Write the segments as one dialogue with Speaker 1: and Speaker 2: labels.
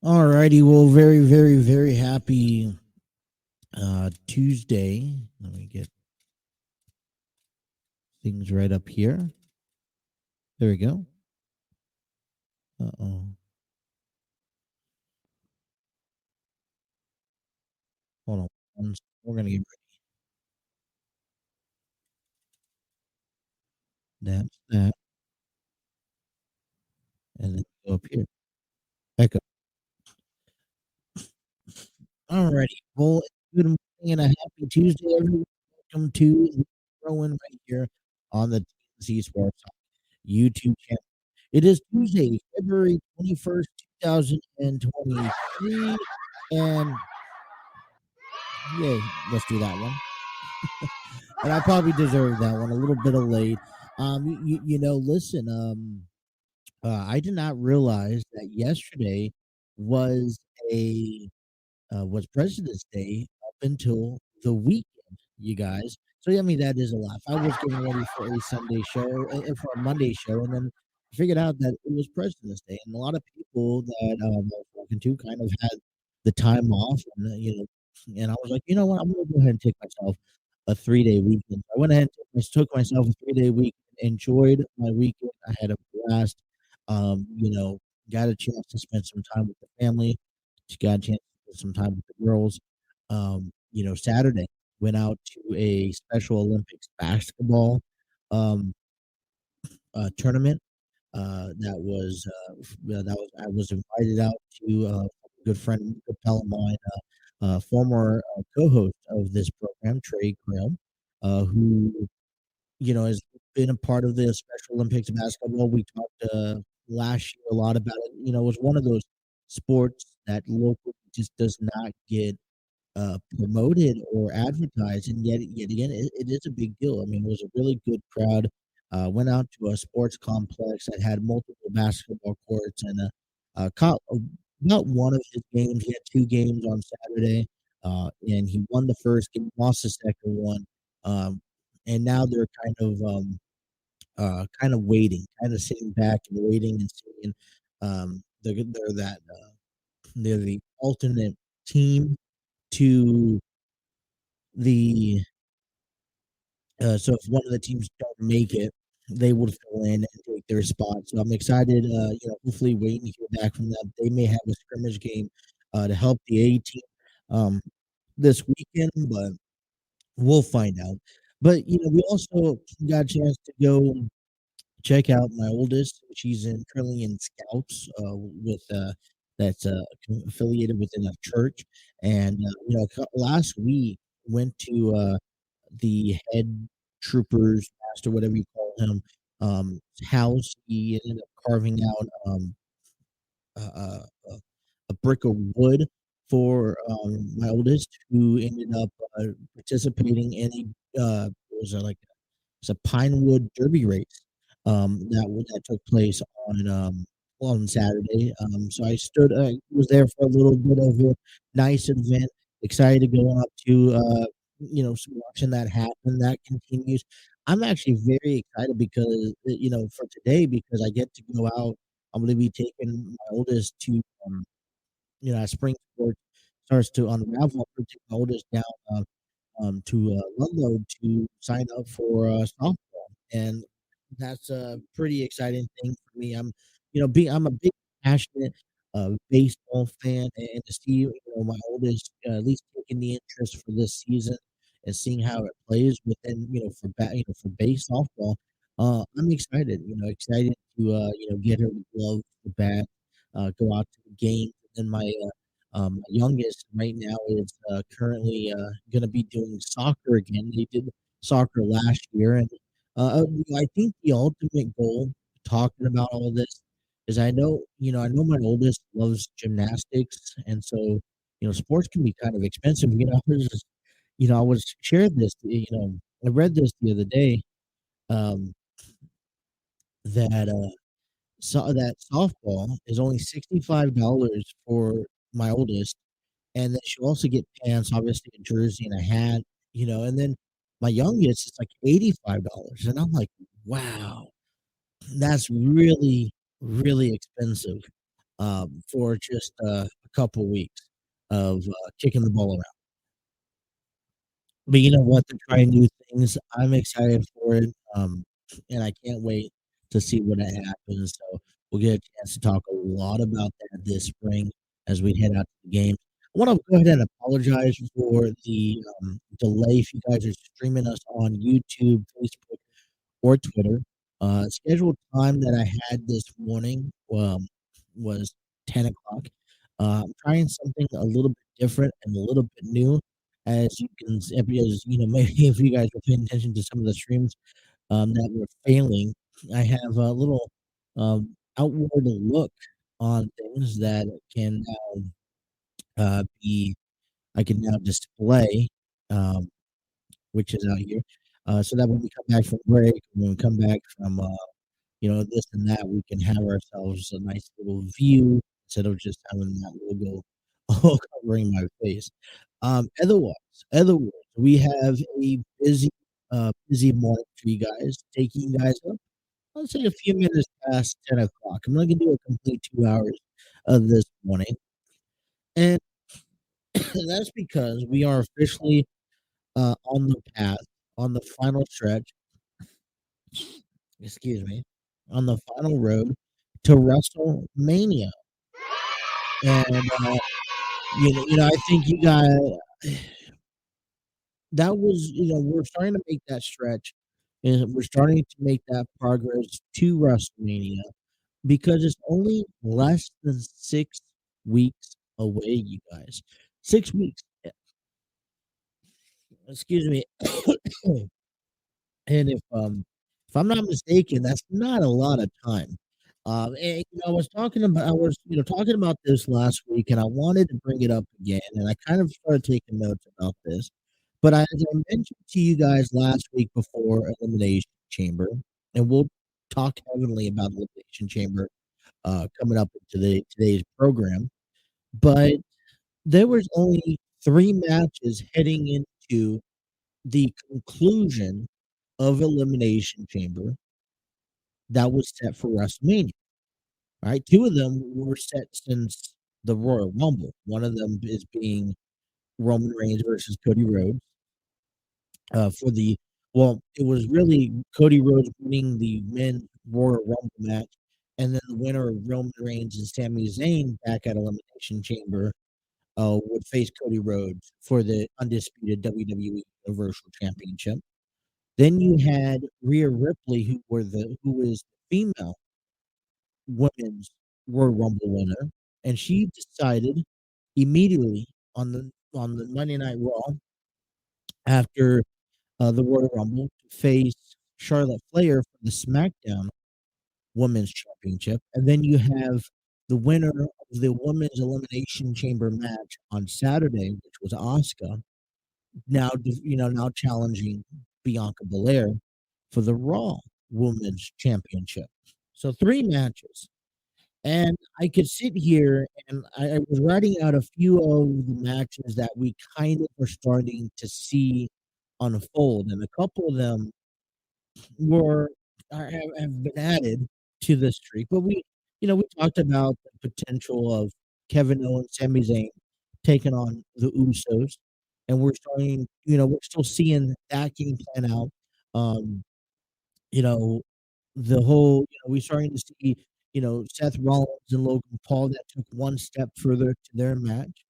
Speaker 1: Alrighty, well, very, very, very happy Tuesday. Let me get things right up here. There we go. Uh-oh. Hold on. We're going to get ready. That's that. And then go up here. Echo. Alrighty. Well, good morning and a happy Tuesday, everyone. Welcome to Throwing right here on the TNC Sports YouTube channel. It is Tuesday, February 21st, 2023. And yay, let's do that one. And I probably deserve that one. A little bit of late. Listen. I did not realize that yesterday was was President's Day up until the weekend, you guys. So I mean that is a laugh. I was getting ready for a Sunday show and for a Monday show, and then figured out that it was President's Day, and a lot of people that I was talking to kind of had the time off, and and I was like, you know what, I'm gonna go ahead and take myself a 3-day weekend. I went ahead and took myself a 3-day week, enjoyed my weekend. I had a blast. Got a chance to spend some time with the family. Got a chance to spend some time with the girls. Saturday went out to a Special Olympics basketball tournament. I was invited out to a good friend, a good pal of mine, former co-host of this program, Trey Graham, who has been a part of the Special Olympics basketball. We talked last year a lot about it. It was one of those sports that locally just does not get promoted or advertised, and yet again, it is a big deal. I mean, it was a really good crowd. Went out to a sports complex that had multiple basketball courts, and caught about one of his games. He had 2 games on Saturday, and he won the first game, lost the second one. And now they're kind of waiting, kind of sitting back and waiting and seeing. They're the alternate team to the. So if one of the teams don't make it, they would fill in and take their spot. So I'm excited. Hopefully waiting to hear back from them. They may have a scrimmage game to help the A team this weekend, but we'll find out. But we also got a chance to go check out my oldest. She's currently in Scouts with that's affiliated within a church. And last week went to the head trooper's master, whatever you call him, house. He ended up carving out a, a brick of wood for my oldest, who ended up participating in it's a Pinewood Derby race that took place on Saturday. So I was there for a little bit of a nice event. Excited to go up to watching that happen. That continues. I'm actually very excited because for today, because I get to go out. I'm going to be taking my oldest to as spring sports starts to unravel. I'm going to take my oldest down to Ludlow to sign up for softball, and that's a pretty exciting thing for me. I'm a big passionate baseball fan, and to see my oldest at least taking the interest for this season and seeing how it plays within for base softball. I'm excited. Excited to get her the glove, the bat, go out to the game, and my My youngest right now is currently going to be doing soccer again. They did soccer last year, and I think the ultimate goal talking about all this is I know my oldest loves gymnastics, and so sports can be kind of expensive. I was shared this, I read this the other day, um, that that softball is only $65 for my oldest, and then she'll also get pants, obviously a jersey and a hat, and then my youngest is like $85, and I'm like, wow, that's really, really expensive for just a couple weeks of kicking the ball around. But you know what? They're trying new things. I'm excited for it, and I can't wait to see what happens. So we'll get a chance to talk a lot about that this spring as we head out to the game. I want to go ahead and apologize for the delay. If you guys are streaming us on YouTube, Facebook, or Twitter, scheduled time that I had this morning was 10 o'clock. I'm trying something a little bit different and a little bit new, as you can, because maybe if you guys were paying attention to some of the streams that were failing, I have a little outward look on things that can now be I can now display, um, which is out here, so that when we come back from break, when we come back from this and that, we can have ourselves a nice little view instead of just having that logo all covering my face. Otherwise, otherwise, we have a busy morning for you guys, taking you guys up. Let's say a few minutes past 10 o'clock. I'm not gonna do a complete 2 hours of this morning, and that's because we are officially on the path, on the final stretch. Excuse me, on the final road to WrestleMania. And I think you got that was we're starting to make that stretch, and we're starting to make that progress to WrestleMania because it's only less than 6 weeks away, you guys. 6 weeks. Excuse me. And if I'm not mistaken, that's not a lot of time. And I was talking about this last week, and I wanted to bring it up again, and I kind of started taking notes about this. But as I mentioned to you guys last week before Elimination Chamber, and we'll talk heavily about Elimination Chamber coming up into today's program, but there was only 3 matches heading into the conclusion of Elimination Chamber that was set for WrestleMania. All right, 2 of them were set since the Royal Rumble. One of them is being Roman Reigns versus Cody Rhodes. It was really Cody Rhodes winning the men's Royal Rumble match, and then the winner of Roman Reigns and Sami Zayn back at Elimination Chamber would face Cody Rhodes for the undisputed WWE Universal Championship. Then you had Rhea Ripley, who was the female women's Royal Rumble winner, and she decided immediately on the Monday Night Raw after the Royal Rumble to face Charlotte Flair for the SmackDown Women's Championship, and then you have the winner of the Women's Elimination Chamber match on Saturday, which was Asuka, now challenging Bianca Belair for the Raw Women's Championship. So 3 matches. And I could sit here and I was writing out a few of the matches that we kind of were starting to see unfold, and a couple of them have been added to the streak. But we talked about the potential of Kevin Owens, Sami Zayn taking on the Usos, and we're still seeing that game plan out. Um, you know, we're starting to see, Seth Rollins and Logan Paul that took one step further to their match.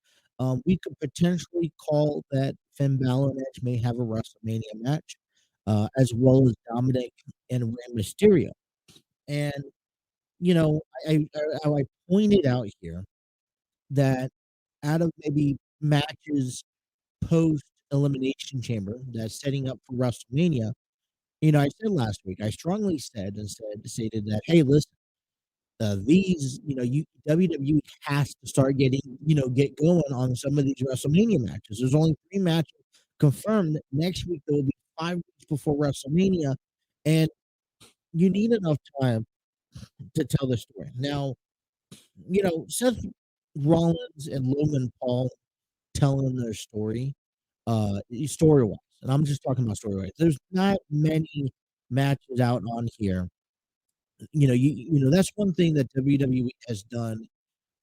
Speaker 1: We could potentially call that Finn Balor and Edge may have a WrestleMania match, as well as Dominic and Rey Mysterio. And, you know, I pointed out here that out of maybe matches post Elimination Chamber that's setting up for WrestleMania, I said last week, I strongly stated that, hey, listen, these, WWE has to start get going on some of these WrestleMania matches. There's only 3 matches confirmed. Next week there will be 5 weeks before WrestleMania, and you need enough time to tell the story. Now, Seth Rollins and Logan Paul telling their story, story wise, and I'm just talking about story wise. There's not many matches out on here. That's one thing that WWE has done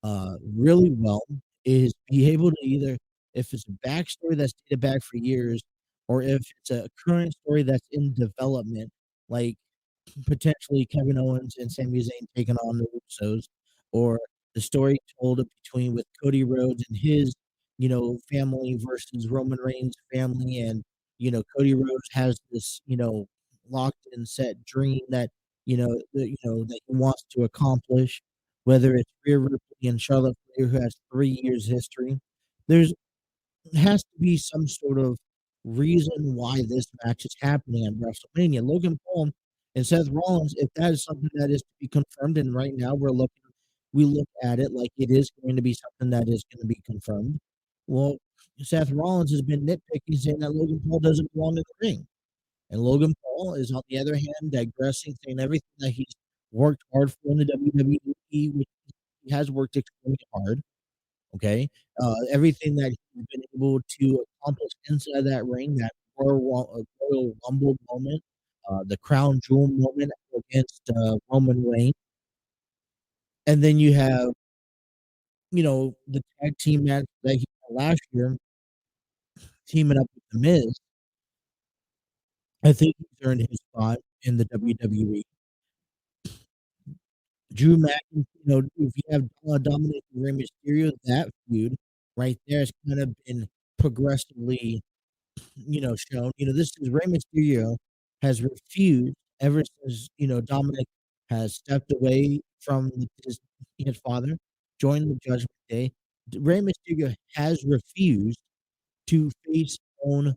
Speaker 1: really well is be able to either, if it's a backstory that's dated back for years, or if it's a current story that's in development, like potentially Kevin Owens and Sami Zayn taking on the Usos, or the story told between with Cody Rhodes and his, family versus Roman Reigns' family, and Cody Rhodes has this, locked and set dream that that he wants to accomplish, whether it's Rhea Ripley and Charlotte Flair, who has 3 years history. There's has to be some sort of reason why this match is happening at WrestleMania. Logan Paul and Seth Rollins, if that is something that is to be confirmed, and right now we look at it like it is going to be something that is going to be confirmed. Well, Seth Rollins has been nitpicking, saying that Logan Paul doesn't belong in the ring. And Logan Paul is, on the other hand, digressing, saying everything that he's worked hard for in the WWE, which he has worked extremely hard. Okay, everything that he's been able to accomplish inside that ring, that Royal Rumble moment, the crown jewel moment against Roman Reigns, and then you have the tag team match that he had last year, teaming up with the Miz. I think he's earned his spot in the WWE. Drew if you have Dominic and Rey Mysterio, that feud right there has kind of been progressively shown. This is Rey Mysterio has refused ever since, Dominic has stepped away from his father, joined the Judgment Day. Rey Mysterio has refused to face his own,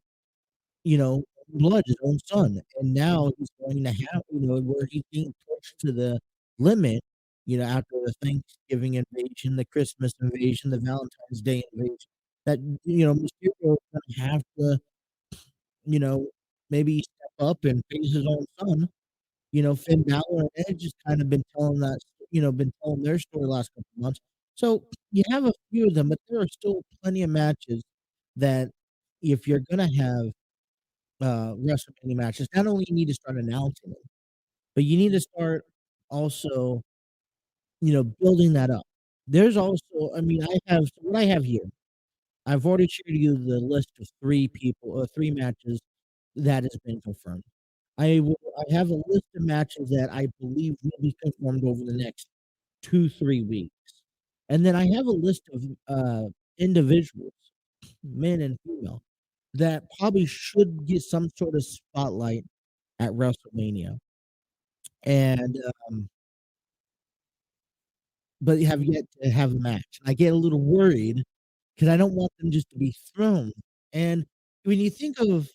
Speaker 1: blood, his own son. And now he's going to have, where he's being pushed to the limit, after the Thanksgiving invasion, the Christmas invasion, the Valentine's Day invasion, that, Mysterio is going to have to, you know, maybe step up and face his own son. Finn Balor and Edge just kind of been telling their story the last couple of months. So you have a few of them, but there are still plenty of matches that if you're gonna have WrestleMania matches, not only you need to start announcing them, but you need to start also, building that up. There's also, I mean, what I have here. I've already shared you the list of 3 matches that has been confirmed. I have a list of matches that I believe will be confirmed over the next 2, 3 weeks. And then I have a list of individuals, men and female, that probably should get some sort of spotlight at WrestleMania. And but have yet to have a match. I get a little worried because I don't want them just to be thrown. And when you think of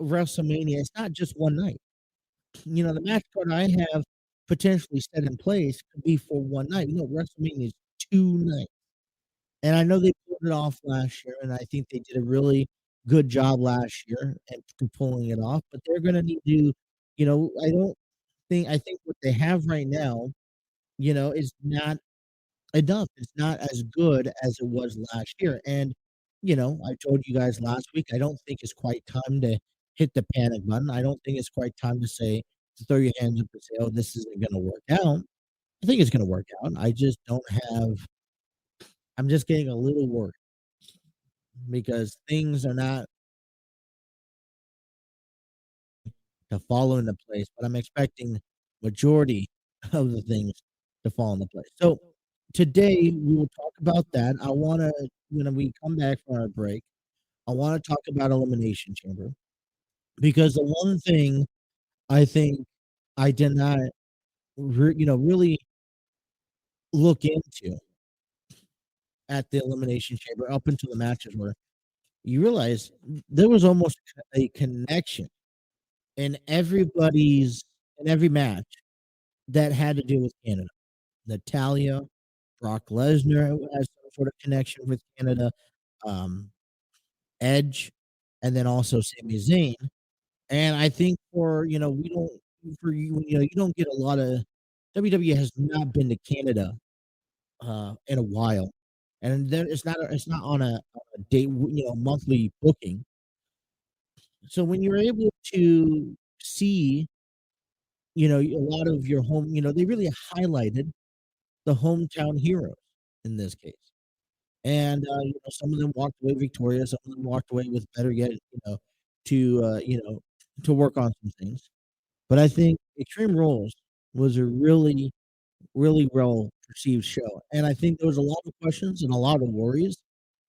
Speaker 1: WrestleMania, it's not just one night. The match card I have potentially set in place could be for one night. WrestleMania is 2 nights. And I know they pulled it off last year, and I think they did a really good job last year at pulling it off, but they're gonna need to, I think what they have right now, is not enough. It's not as good as it was last year. And, I told you guys last week, I don't think it's quite time to hit the panic button. I don't think it's quite time to throw your hands up and say, oh, this isn't going to work out. I think it's going to work out. I'm just getting a little worried because things are not to fall into place, but I'm expecting majority of the things to fall into place. So today we will talk about that. I want to, when we come back from our break, I want to talk about Elimination Chamber because the one thing I think I did not, really look into at the Elimination Chamber up until the matches were, you realize there was almost a connection in every match that had to do with Canada. Natalia, Brock Lesnar has some sort of connection with Canada, um, Edge, and then also Sami Zayn. And I think we don't for you don't get a lot of WWE has not been to Canada in a while, and then it's not on a date monthly booking. So when you're able to see a lot of your home, they really highlighted the hometown heroes in this case. And some of them walked away victorious, some of them walked away with better yet, to to work on some things. But I think Extreme Rules was a really, really well perceived show, and I think there was a lot of questions and a lot of worries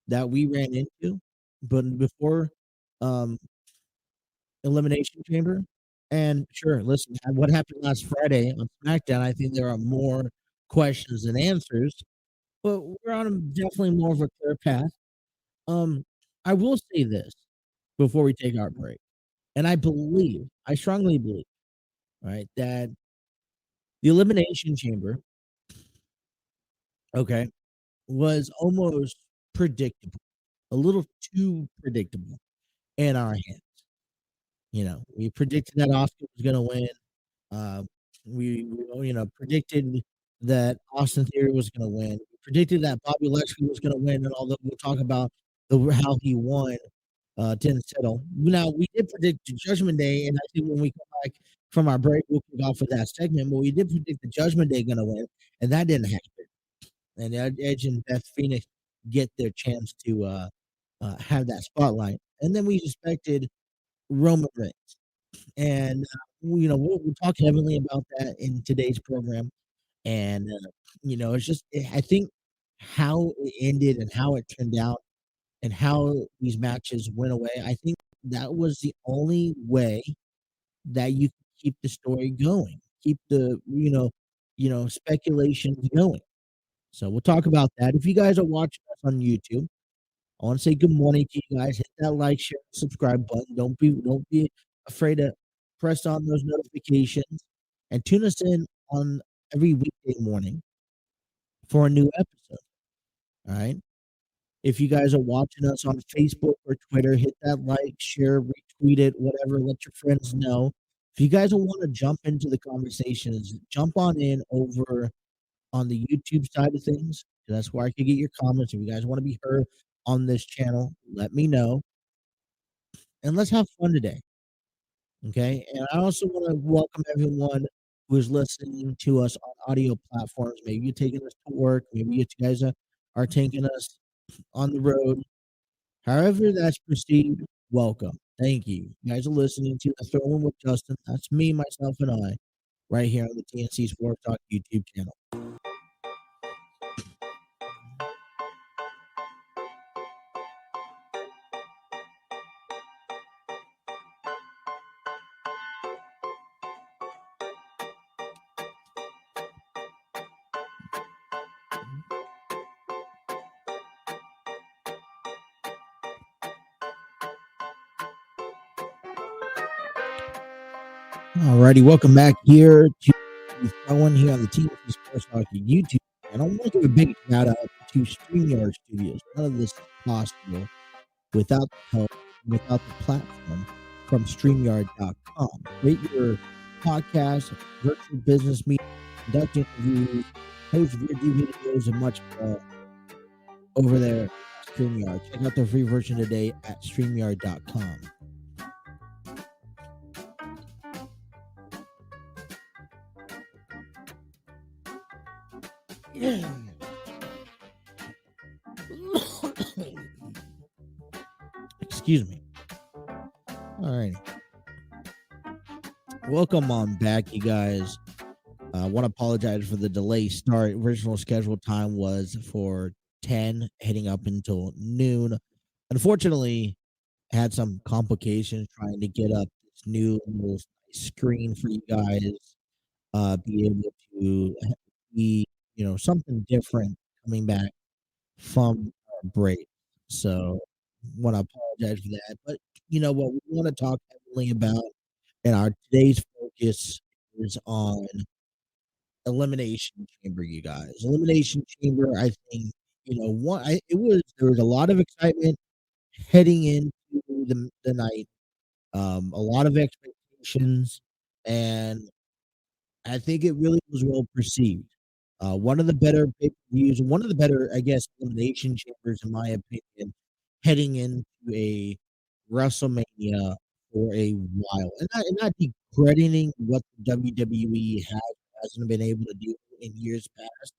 Speaker 1: that we ran into, but before um, Elimination Chamber. And sure, listen, what happened last Friday on SmackDown? I think there are more questions than answers, but we're on definitely more of a clear path. Um, I will say this before we take our break, and I strongly believe, right, that the Elimination Chamber, okay, was almost predictable, a little too predictable in our hands. We predicted that Oscar was going to win. Uh, we predicted that Austin Theory was going to win. We predicted that Bobby Lashley was going to win, and although we'll talk about how he won, didn't settle. Now we did predict the Judgment Day, and I think when we come back from our break, we'll kick off with that segment. But we did predict the Judgment Day going to win, and that didn't happen. And Edge and Beth Phoenix get their chance to have that spotlight, and then we suspected Roman Reigns. And we'll talk heavily about that in today's program. And it's just I think how it ended and how it turned out and how these matches went away. I think that was the only way that you could keep the story going, keep the speculations going. So we'll talk about that. If you guys are watching us on YouTube, I want to say good morning to you guys. Hit that like, share, subscribe button. Don't be afraid to press on those notifications and tune us in on every weekday morning for a new episode. All right. If you guys are watching us on Facebook or Twitter, hit that like, share, retweet it, whatever. Let your friends know. If you guys want to jump into the conversations, jump on in over on the YouTube side of things. That's where I can get your comments. If you guys want to be heard on this channel, let me know. And let's have fun today. Okay. And I also want to welcome everyone who is listening to us on audio platforms. Maybe you're taking us to work. Maybe you guys are taking us on the road. However that's perceived, welcome. Thank you. You guys are listening to the Throwing with Justin. That's me, myself, and I, right here on the TNC Sports Talk YouTube channel. Alrighty, welcome back here to Throwing here on the TNC Sports Talk YouTube. And I want to give a big shout out to StreamYard Studios. None of this is possible without the help, without the platform from StreamYard.com. Create your podcast, virtual business meetings, conduct interviews, post video videos, and much more over there at StreamYard. Check out the free version today at StreamYard.com. Excuse me. All right. Welcome on back, you guys. I want to apologize for the delay start. Original scheduled time was for 10, heading up until noon. Unfortunately, had some complications trying to get up this new little screen for you guys. Be able to be, something different coming back from our break. So want to apologize for that. But you know what we want to talk heavily about, and our today's focus is on Elimination Chamber, you guys. Elimination Chamber, I think, there was a lot of excitement heading into the night, a lot of expectations, and I think it really was well perceived. One of the better pay-per-views, one of the better, I guess, elimination chambers, in my opinion, heading into a WrestleMania for a while, and not decrediting what the WWE hasn't been able to do in years past,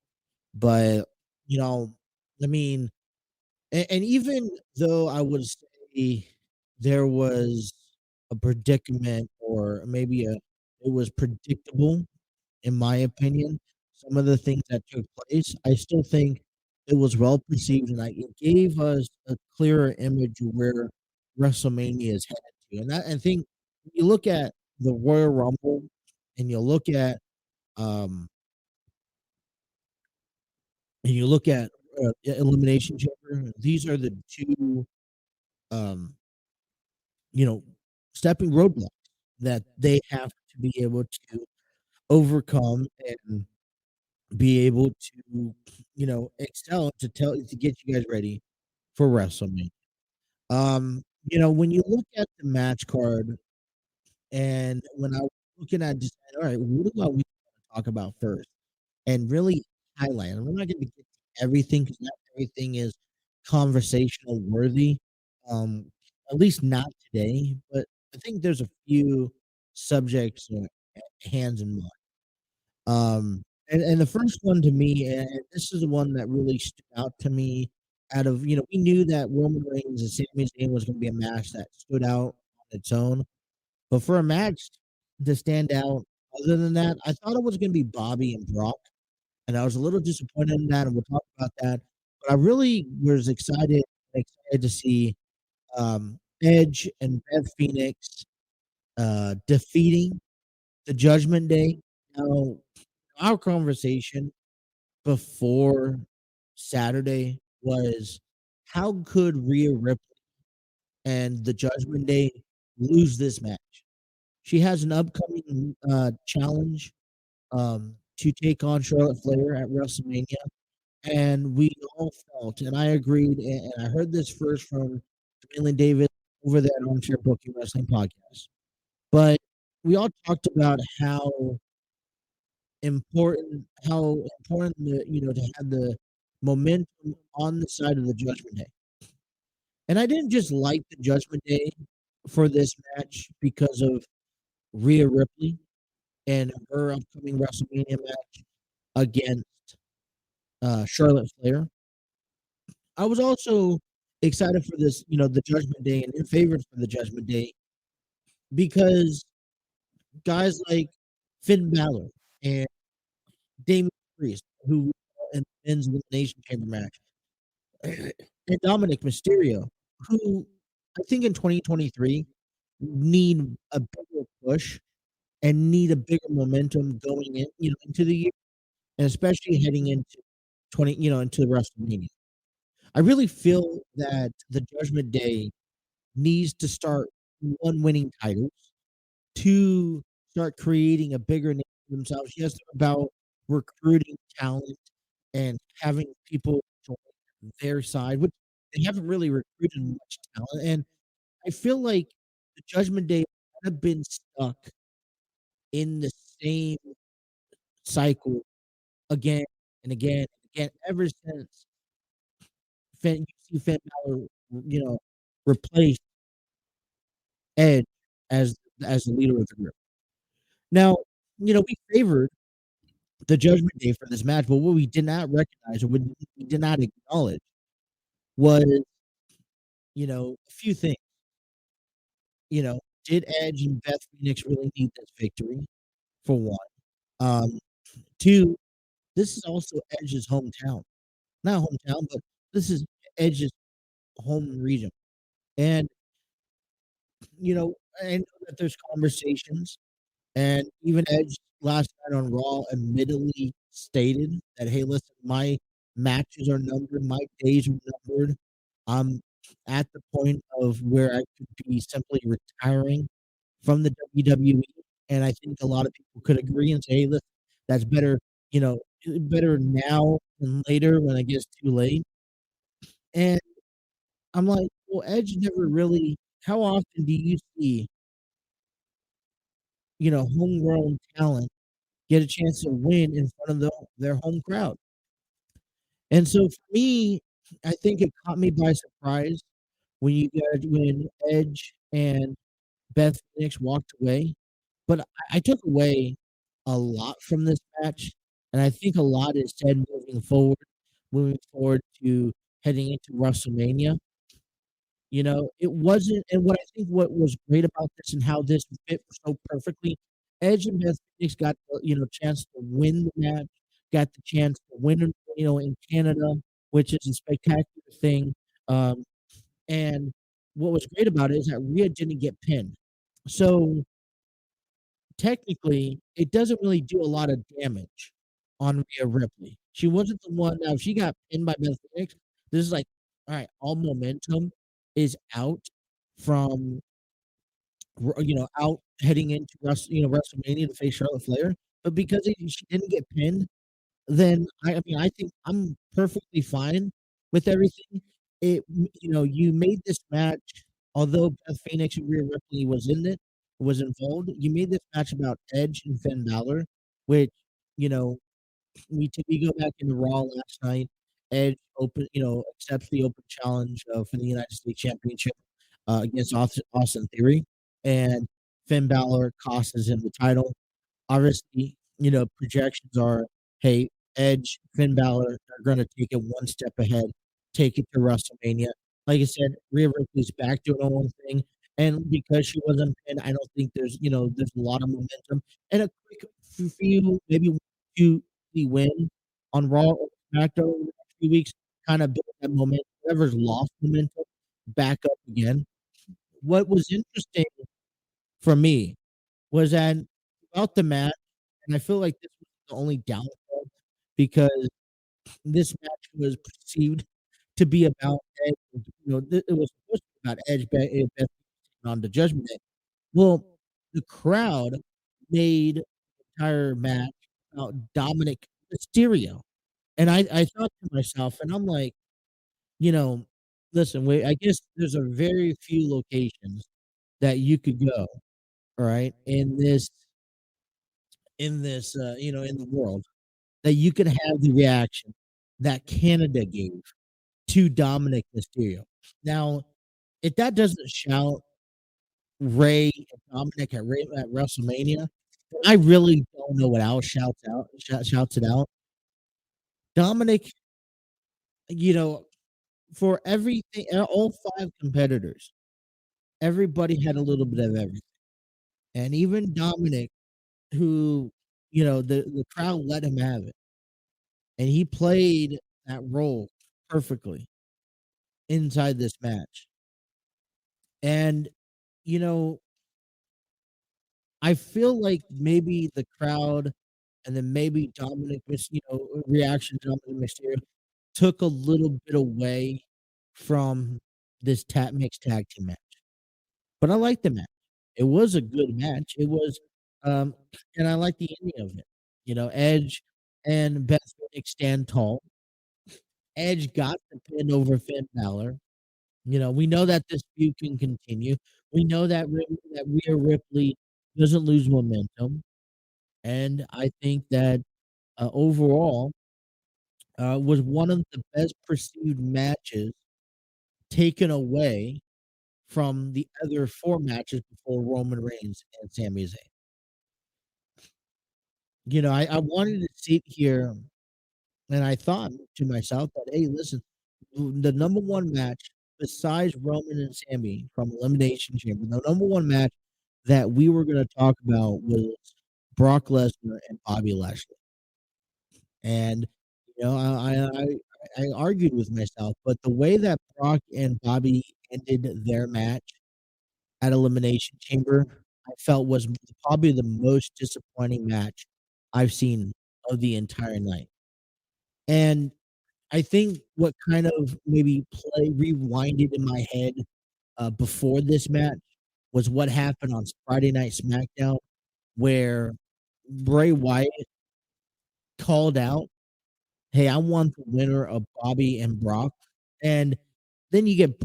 Speaker 1: but you know, I mean, and even though I would say there was a predicament, or maybe it was predictable, in my opinion, some of the things that took place, I still think it was well perceived, and it gave us a clearer image of where WrestleMania is headed to. And I think when you look at the Royal Rumble, and um you look at Elimination Chamber, these are the two um you know stepping roadblocks that they have to be able to overcome and be able to, excel to get you guys ready for WrestleMania. When you look at the match card, and when I was looking at just all right, what do I we talk about first? And really highlight. And we're not going to get to everything because not everything is conversational worthy. Um, at least not today. But I think there's a few subjects, hands in mind. And the first one to me, and this is the one that really stood out to me. Out of we knew that Roman Reigns and Sami Zayn was going to be a match that stood out on its own, but for a match to stand out, other than that, I thought it was going to be Bobby and Brock, and I was a little disappointed in that, and we'll talk about that. But I really was excited to see Edge and Beth Phoenix defeating the Judgment Day. Now, our conversation before Saturday was, how could Rhea Ripley and the Judgment Day lose this match? She has an upcoming challenge to take on Charlotte Flair at WrestleMania, and we all felt, and I agreed, and I heard this first from Dwayne Davis over there at Armchair Booking Wrestling Podcast, but we all talked about how important to have the momentum on the side of the Judgment Day. And I didn't just like the Judgment Day for this match because of Rhea Ripley and her upcoming WrestleMania match against Charlotte Flair. I was also excited for this, the Judgment Day, and in favor for the Judgment Day because guys like Finn Balor and Damian Priest, who in the men's elimination chamber match, and Dominic Mysterio, who I think in 2023 need a bigger push and need a bigger momentum going into the year, and especially heading into into WrestleMania. I really feel that the Judgment Day needs to start, one, winning titles, two, start creating a bigger name for themselves. Yes, they're about recruiting talent and having people join their side, which they haven't really recruited much talent. And I feel like the Judgment Day have been stuck in the same cycle again and again and again ever since Finn Balor, replaced Edge as the leader of the group. Now, we favored the Judgment Day for this match, but what we did not recognize, or we did not acknowledge, was a few things. Did Edge and Beth Phoenix really need this victory? For one, um, two, this is also Edge's hometown, not hometown, but this is Edge's home region, and I know that there's conversations, and even Edge last night on Raw admittedly stated that, "Hey, listen, my matches are numbered, my days are numbered. I'm at the point of where I could be simply retiring from the WWE, and I think a lot of people could agree and say, "Hey, listen, that's better, better now than later when it gets too late." And I'm like, "Well, Edge never really how often do you see, homegrown talent get a chance to win in front of their home crowd?" And so for me, I think it caught me by surprise when Edge and Beth Phoenix walked away, but I took away a lot from this match, and I think a lot is said moving forward to heading into WrestleMania. It wasn't and what I think what was great about this and how this fit so perfectly, Edge and Beth Phoenix got the, chance to win the match, got the chance to win in Canada, which is a spectacular thing. Um, and what was great about it is that Rhea didn't get pinned. So technically, it doesn't really do a lot of damage on Rhea Ripley. She wasn't the one. Now, if she got pinned by Beth Phoenix, this is like, all right, all momentum is out from, out heading into WrestleMania to face Charlotte Flair. But because she didn't get pinned, then I mean, I think I'm perfectly fine with everything. You made this match, although Beth Phoenix and Rhea Ripley was involved. You made this match about Edge and Finn Balor, which you know we go back into Raw last night. Edge accepts the open challenge for the United States Championship against Austin Theory, and Finn Balor costs him the title. Obviously, projections are, hey, Edge, Finn Balor are going to take it one step ahead, take it to WrestleMania. Like I said, Rhea Ripley's back doing her own thing, and because she wasn't pinned, I don't think there's a lot of momentum and a quick few, maybe 1, 2 win on Raw or SmackDown over the next few weeks, kind of build that momentum. Whoever's lost momentum, back up again. What was interesting for me was that throughout the match, and I feel like this was the only downfall because this match was perceived to be about Edge. It was supposed to be about Edge on the Judgment Day. Well, the crowd made the entire match about Dominic Mysterio, and I thought to myself, and I'm like, you know, listen, wait, I guess there's a very few locations that you could go, all right, in the world that you could have the reaction that Canada gave to Dominic Mysterio. Now, if that doesn't shout Ray and Dominic at WrestleMania, I really don't know what else shouts it out. Dominic, you know, for everything, all 5 competitors, everybody had a little bit of everything, and even Dominic, who the crowd let him have it, and he played that role perfectly inside this match. And, you know, I feel like maybe the crowd and then maybe reaction to Dominic Mysterio took a little bit away from this mixed tag team match. But I like the match. It was a good match. It was, um, and I like the ending of it. Edge and Beth Phoenix stand tall. Edge got the pin over Finn Balor. We know that this feud can continue. We know that Rhea Ripley doesn't lose momentum, and I think that overall was one of the best perceived matches taken away from the other 4 matches before Roman Reigns and Sami Zayn. I wanted to sit here and I thought to myself that, hey, listen, the number 1 match besides Roman and Sami from Elimination Chamber, the number 1 match that we were going to talk about was Brock Lesnar and Bobby Lashley. And I argued with myself, but the way that Brock and Bobby ended their match at Elimination Chamber, I felt was probably the most disappointing match I've seen of the entire night. And I think what kind of maybe rewinded in my head before this match was what happened on Friday Night SmackDown, where Bray Wyatt called out, "Hey, I want the winner of Bobby and Brock," and then you get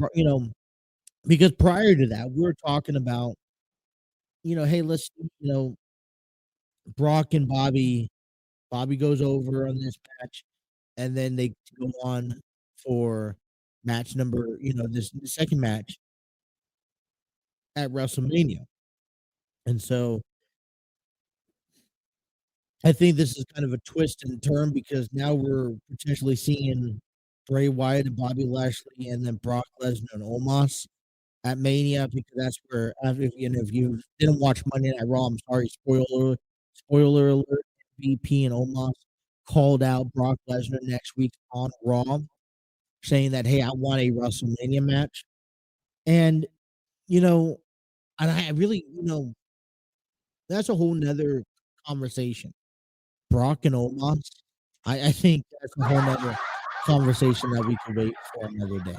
Speaker 1: because prior to that we were talking about hey, let's Brock and Bobby. Bobby goes over on this match, and then they go on for match number, this the second match at WrestleMania. And so I think this is kind of a twist and turn because now we're potentially seeing Bray Wyatt and Bobby Lashley and then Brock Lesnar and Omos at Mania because that's where if you didn't watch Monday Night Raw, I'm sorry, spoiler alert, VP and Omos called out Brock Lesnar next week on Raw, saying that, hey, I want a WrestleMania match. And, you know, and I really, that's a whole nother conversation. Brock and Omos, I think that's a whole nother conversation that we can wait for another day.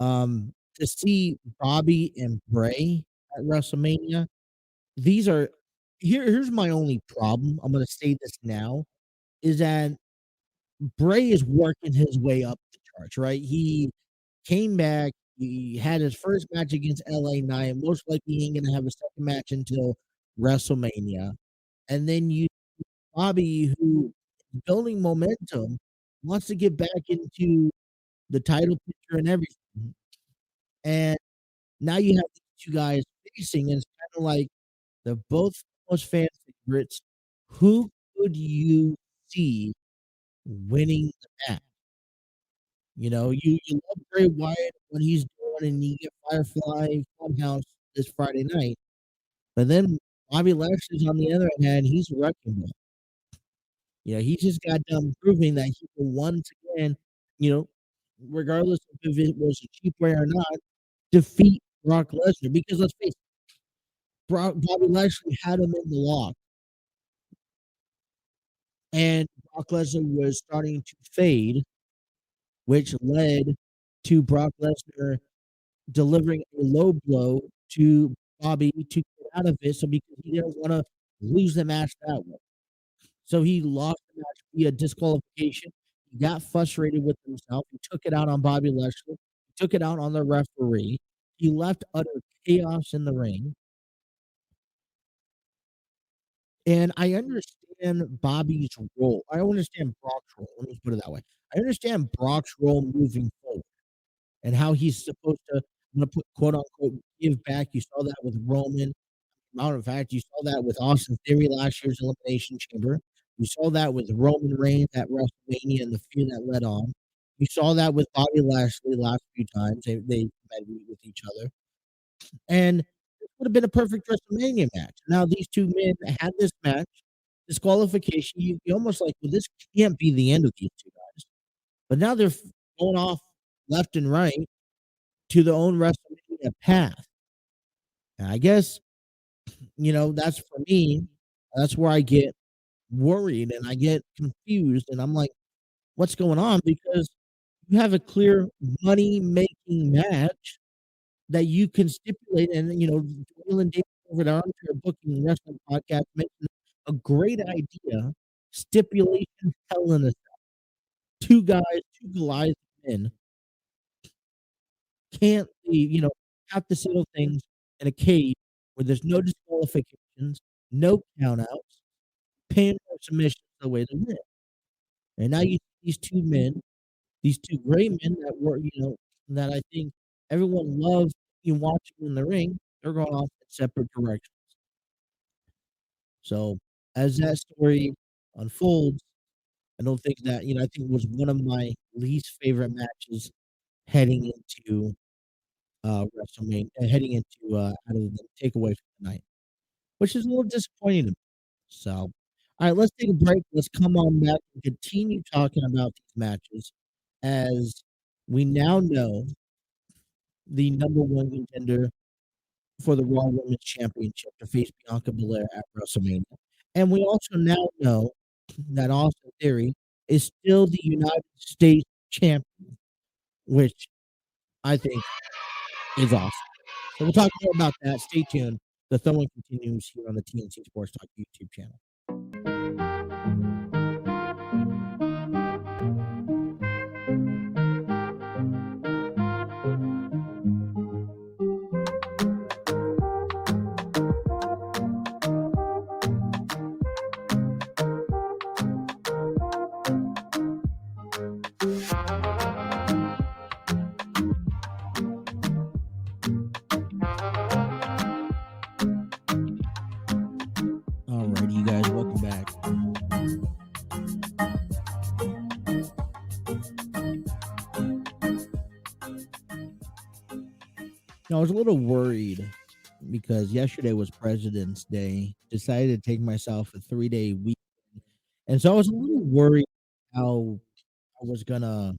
Speaker 1: To see Bobby and Bray at WrestleMania, these are here's my only problem. I'm gonna say this now, is that Bray is working his way up the charts, right? He came back, he had his first match against LA Knight, most likely he ain't gonna have a second match until WrestleMania. And then you Bobby, who is building momentum, wants to get back into the title picture and everything. And now you have these two guys facing, and it's kind of like they're both most fan favorites. Who could you see winning the match? You love Bray Wyatt when he's doing, and you get Firefly Funhouse this Friday night, but then Bobby Lashley's on the other hand, he's wrecking ball. He just got done proving that he can once again, you know, regardless of if it was a cheap way or not, defeat Brock Lesnar. Because let's face it, Bobby Lashley had him in the lock, and Brock Lesnar was starting to fade, which led to Brock Lesnar delivering a low blow to Bobby to get out of it. So because he didn't want to lose the match that way. So he lost the match via disqualification. He got frustrated with himself. He took it out on Bobby Lashley. He took it out on the referee. He left utter chaos in the ring. And I understand Bobby's role. I understand Brock's role. Let me put it that way. I understand Brock's role moving forward and how he's supposed to, I'm going to put quote unquote, give back. You saw that with Roman. Matter of fact, you saw that with Austin Theory last year's Elimination Chamber. You saw that with Roman Reigns at WrestleMania and the feud that led on. You saw that with Bobby Lashley last few times. They met with each other. And it would have been a perfect WrestleMania match. Now, these two men had this match, disqualification. You almost like, well, this can't be the end of these two guys. But now they're going off left and right to their own WrestleMania path. And I guess that's for me. That's where I get worried and I get confused. And I'm like, what's going on? Because you have a clear money making match that you can stipulate. And, Dwayne Davis over at our Armchair Booking Wrestling Podcast mentioned a great idea. Stipulation hell in a cell. Two guys, two Goliath men can't leave, have to settle things in a cage where there's no disqualifications, no countouts, pin or submission the way to win. And now you see these two men, these two great men that were, that I think everyone loves watching in the ring. They're going off in separate directions. So as that story unfolds, I don't think that, I think it was one of my least favorite matches heading into WrestleMania, heading into out of the takeaway from the night, which is a little disappointing to me. So, all right, let's take a break. Let's come on back and continue talking about these matches as we now know the number one contender for the Raw Women's Championship to face Bianca Belair at WrestleMania. And we also now know that Austin Theory is still the United States champion, which I think is awesome. So we'll talk more about that. Stay tuned. The throwing continues here on the TNC Sports Talk YouTube channel. Alrighty, you guys, welcome back. I was a little worried because yesterday was President's Day. Decided to take myself a 3-day week, and so I was a little worried how I was gonna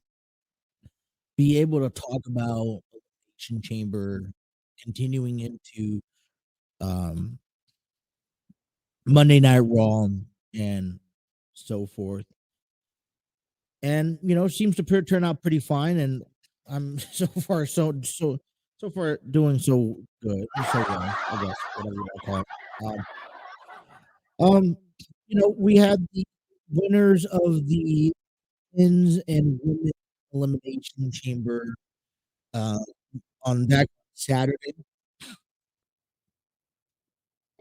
Speaker 1: be able to talk about Elimination Chamber continuing into um, Monday Night Raw and so forth. And it seems to turn out pretty fine, and I'm so far doing so good, so well, I guess whatever you want to call it. We had the winners of the men's and women's elimination chamber uh, on that Saturday,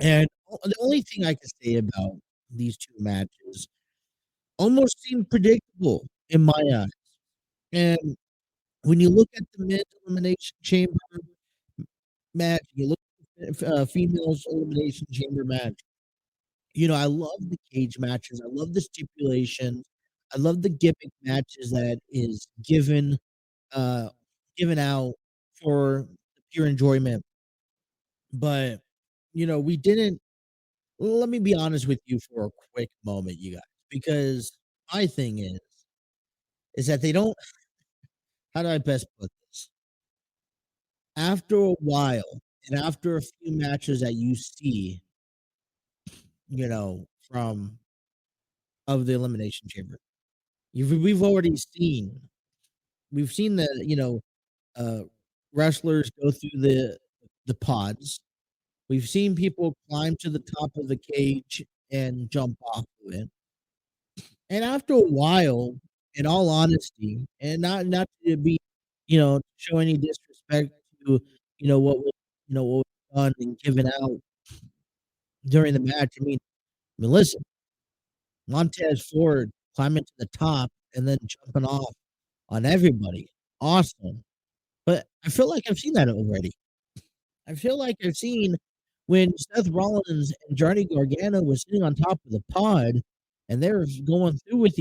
Speaker 1: and the only thing I can say about these two matches almost seemed predictable in my eyes. And when you look at the men's elimination chamber match, you look at the females elimination chamber match. I love the cage matches. I love the stipulations. I love the gimmick matches that is uh, given out for pure enjoyment. But we didn't. Let me be honest with you for a quick moment, you guys, because my thing is that they don't. How do I best put this? After a while, and after a few matches that you see, from of the elimination chamber, we've seen the wrestlers go through the pods. We've seen people climb to the top of the cage and jump off of it. And after a while, in all honesty, and not to be, show any disrespect to, what was done and given out during the match. I mean, listen, Montez Ford climbing to the top and then jumping off on everybody. Awesome. But I feel like I've seen that already. I feel like I've seen when Seth Rollins and Johnny Gargano was sitting on top of the pod and they're going through with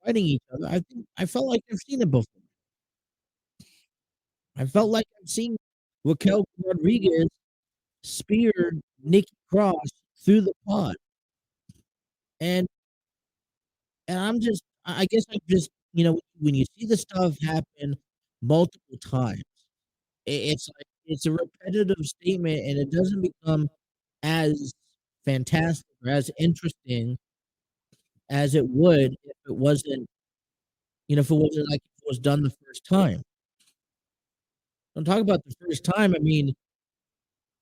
Speaker 1: fighting each other. I felt like I've seen it before. I felt like I've seen Raquel Rodriguez spear Nikki Cross through the pod. And I guess I just, when you see the stuff happen multiple times, it's like it's a repetitive statement and it doesn't become as fantastic or as interesting as it would if it wasn't, like it was done the first time. I'm talking about the first time. I mean,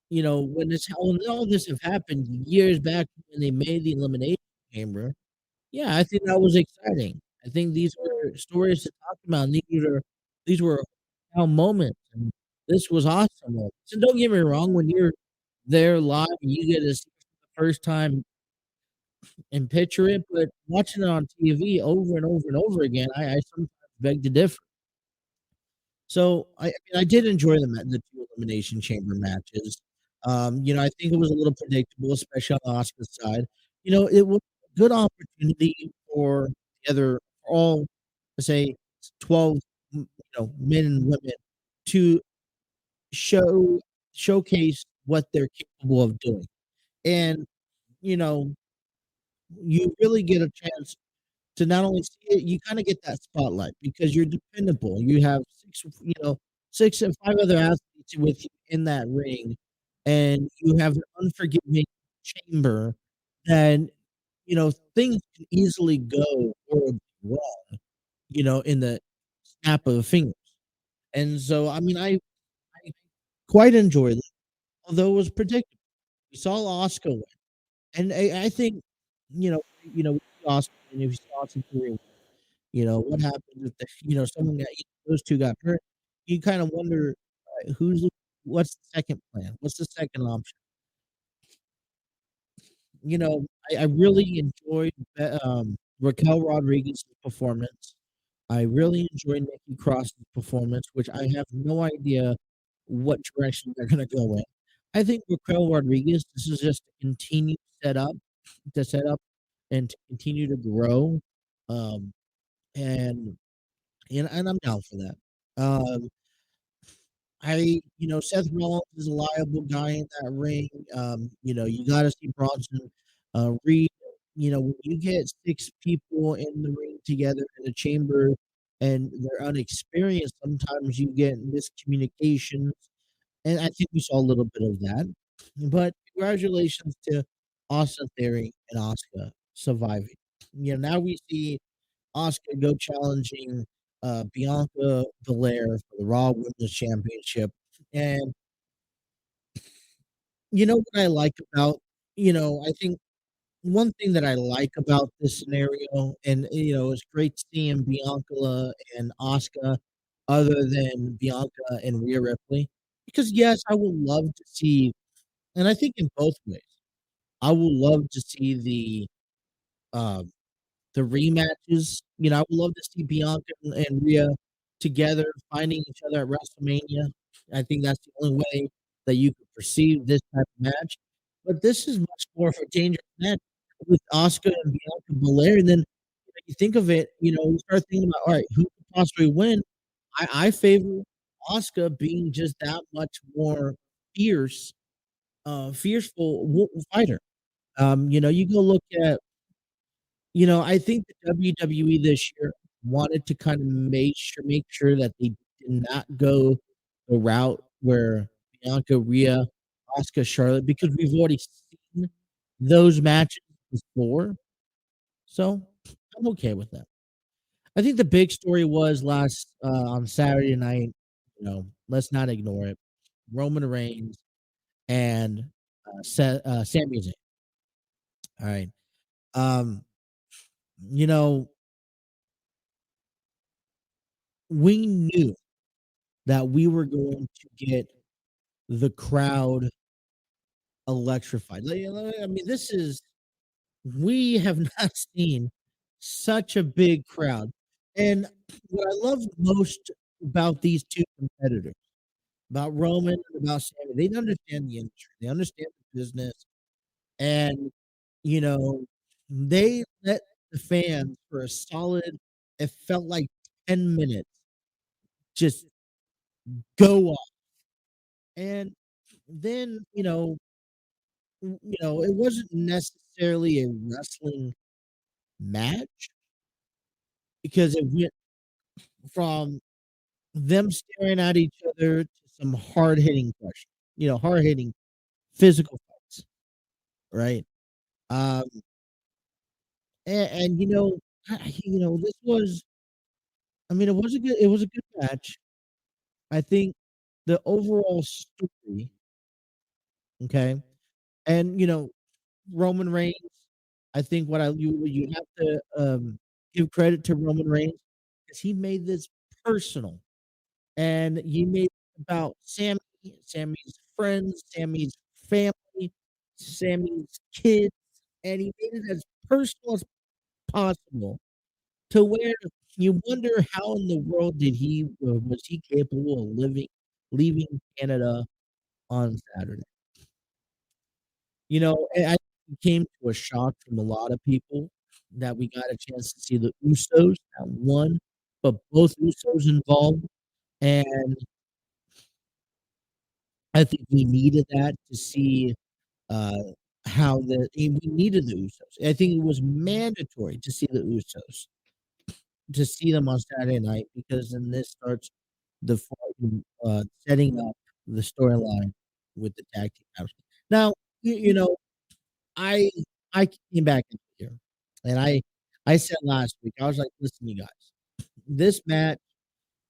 Speaker 1: when all this have happened years back when they made the Elimination Chamber, yeah, I think that was exciting. I think these were stories to talk about. And these were now moments, and this was awesome. So don't get me wrong, when you're there live and you get to see it the first time and picture it, but watching it on TV over and over and over again, I sometimes beg to differ. So I did enjoy the two elimination chamber matches. I think it was a little predictable, especially on Oscar's side. It was a good opportunity for all, let's say, 12, men and women to showcase what they're capable of doing, and you know, you really get a chance to not only see it, you kind of get that spotlight because you're dependable. You have six and five other athletes with you in that ring, and you have an unforgiving chamber, and things can easily go horribly wrong, in the snap of a finger. And so, I mean, I quite enjoyed it, although it was predictable. We saw Asuka win, and I think, we see Asuka, and if you see Austin Theory, what happens if someone got those 2 got hurt? You kinda wonder, what's the second plan? What's the second option? I really enjoyed Raquel Rodriguez's performance. I really enjoyed Nikki Cross's performance, which I have no idea what direction they're gonna go in. I think Raquel Rodriguez, this is just to continue set up and to continue to grow, um, and and I'm down for that. Um, Seth Rollins is a liable guy in that ring. You gotta see Bronson Reed. When you get 6 people in the ring together in a chamber and they're unexperienced, sometimes you get miscommunications, and I think we saw a little bit of that. But congratulations to Austin Theory and Asuka surviving. Now we see Asuka go challenging Bianca Belair for the Raw Women's Championship. And what I like about, I think one thing that I like about this scenario, and it's great seeing Bianca and Asuka other than Bianca and Rhea Ripley. Because yes, I would love to see, and I think in both ways, I would love to see um the rematches. I would love to see Bianca and Rhea together fighting each other at WrestleMania. I think that's the only way that you could perceive this type of match. But this is much more of a dangerous match with Asuka and Bianca Belair. And then you think of it, you start thinking about, all right, who could possibly win? I favor Asuka being just that much more fierce, fighter. You go look at I think the WWE this year wanted to kind of make sure that they did not go the route where Bianca, Rhea, Asuka, Charlotte, because we've already seen those matches before. So I'm okay with that. I think the big story was last on Saturday night. Let's not ignore it. Roman Reigns and Sami Zayn. All right. Um, you know, we knew that we were going to get the crowd electrified. I mean, we have not seen such a big crowd. And what I love most about these 2 competitors, about Roman and about Sammy, they understand the industry, they understand the business, and, you know, they let the fans for a solid, it felt like 10 minutes just go off. And then, it wasn't necessarily a wrestling match because it went from them staring at each other to some hard-hitting questions, hard-hitting physical fights, right? Um, and this was, I mean, it was a good match. I think the overall story, okay, and Roman Reigns, I think what you have to give credit to Roman Reigns is he made this personal. And he made it about Sammy's friends, Sammy's family, Sammy's kids, and he made it as personal as possible to where you wonder how in the world was he capable of leaving Canada on Saturday. And I think it came to a shock from a lot of people that we got a chance to see the Usos, not one, but both Usos involved, and I think we needed that to see, uh, we needed the Usos. I think it was mandatory to see the Usos, to see them on Saturday night because then this starts the setting up the storyline with the tag team match. Now, I I came back in here, and I said last week, I was like, listen, you guys, this match,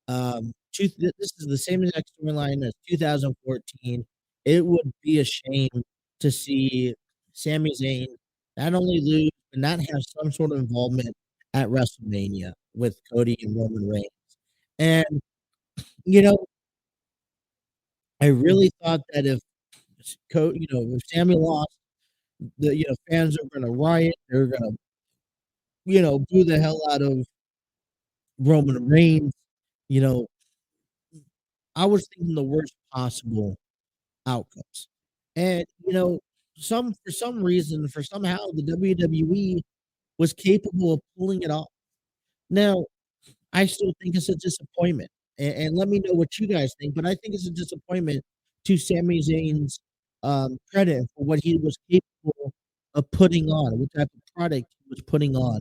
Speaker 1: this is the same exact storyline as 2014. It would be a shame to see Sami Zayn not only lose, but not have some sort of involvement at WrestleMania with Cody and Roman Reigns. And, you know, I really thought that if Sammy lost, the fans are gonna riot. They're gonna, boo the hell out of Roman Reigns. You know, I was thinking the worst possible outcomes. And for some reason, for somehow the WWE was capable of pulling it off. Now, I still think it's a disappointment. And let me know what you guys think, but I think it's a disappointment to Sami Zayn's credit for what he was capable of putting on, what type of product he was putting on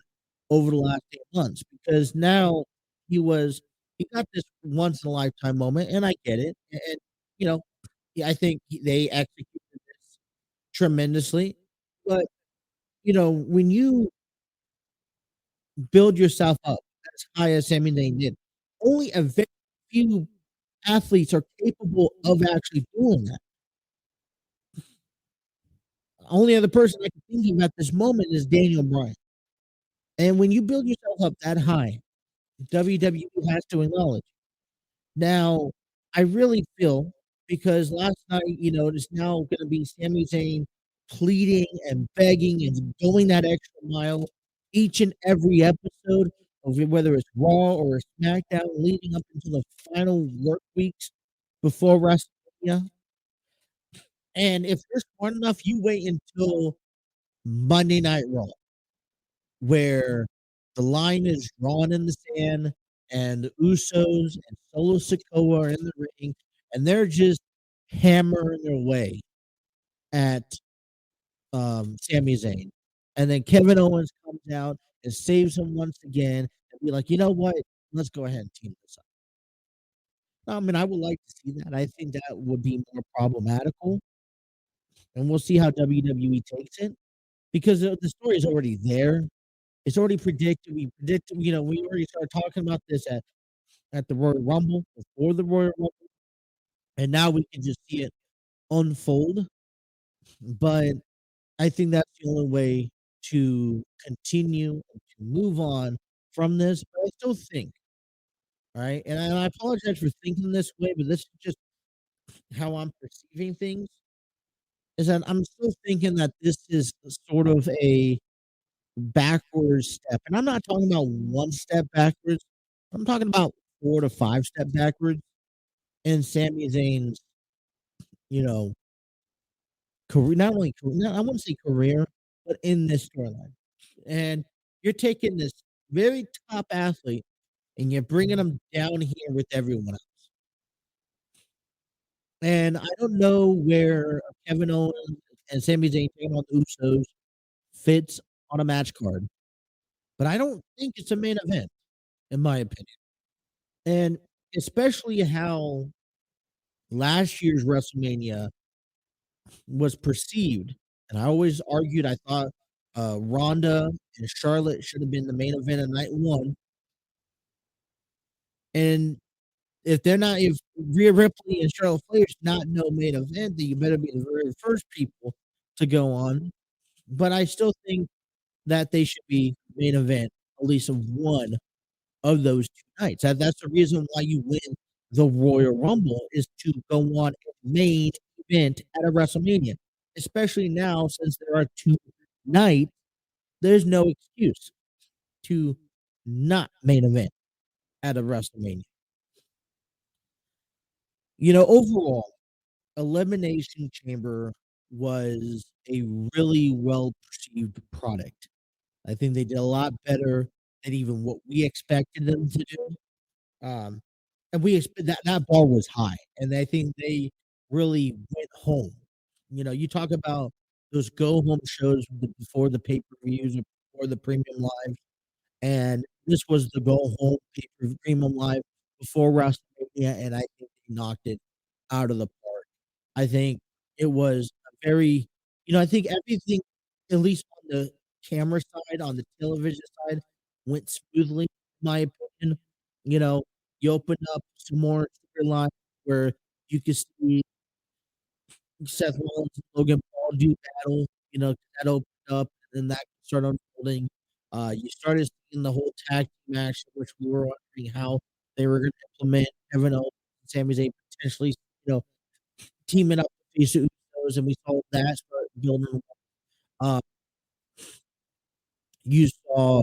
Speaker 1: over the last 8 months. Because now he got this once in a lifetime moment, and I get it. And you know, yeah, I think they executed this tremendously. But when you build yourself up as high as Sami Zayn did, only a very few athletes are capable of actually doing that. The only other person I can think of at this moment is Daniel Bryan. And when you build yourself up that high, WWE has to acknowledge. Now, I really feel because last night, it's now going to be Sami Zayn pleading and begging and going that extra mile each and every episode of whether it's Raw or SmackDown leading up into the final work weeks before WrestleMania. And if you're smart enough, you wait until Monday Night Raw, where the line is drawn in the sand and the Usos and Solo Sikoa are in the ring, and they're just hammering their way at Sami Zayn. And then Kevin Owens comes out and saves him once again and be like, you know what? Let's go ahead and team this up. I mean, I would like to see that. I think that would be more problematical, and we'll see how WWE takes it because the story is already there. It's already predicted. We predicted, we already started talking about this at the Royal Rumble, before the Royal Rumble, and now we can just see it unfold. But I think that's the only way to continue and to move on from this. But I still think, right? And I apologize for thinking this way, but this is just how I'm perceiving things. Is that I'm still thinking that this is sort of a backwards step, and I'm not talking about one step backwards. I'm talking about 4 to 5 step backwards in Sami Zayn's, you know, career. Not only career, I wouldn't say career, but in this storyline. And you're taking this very top athlete and you're bringing him down here with everyone else. And I don't know where Kevin Owens and Sami Zayn taking on the Usos fits on a match card, but I don't think it's a main event, in my opinion. And especially how last year's WrestleMania was perceived. And I always argued, I thought Ronda and Charlotte should have been the main event of night one. And if they're not, if Rhea Ripley and Charlotte Flair's not no main event, then you better be the very first people to go on. But I still think that they should be main event at least of one of those 2 nights. That's the reason why you win the Royal Rumble is to go on a main event at a WrestleMania. Especially now, since there are 2 nights, there's no excuse to not main event at a WrestleMania. Overall, Elimination Chamber was a really well perceived product. I think they did a lot better than even what we expected them to do. Um, and that bar was high, and I think they really went home. You talk about those go home shows before the pay per views or before the premium live, and this was the go home pay per premium live before WrestleMania, and I think they knocked it out of the park. I think it was a very, I think everything, at least on the camera side, on the television side, went smoothly, in my opinion. You know, you opened up some more storyline where you could see Seth Rollins and Logan Paul do battle, that opened up, and then that started unfolding. You started seeing the whole tag team action, which we were wondering how they were gonna implement Kevin Owens and Sami Zayn potentially, you know, teaming up with these Usos, and we saw that start building. Uh, you saw,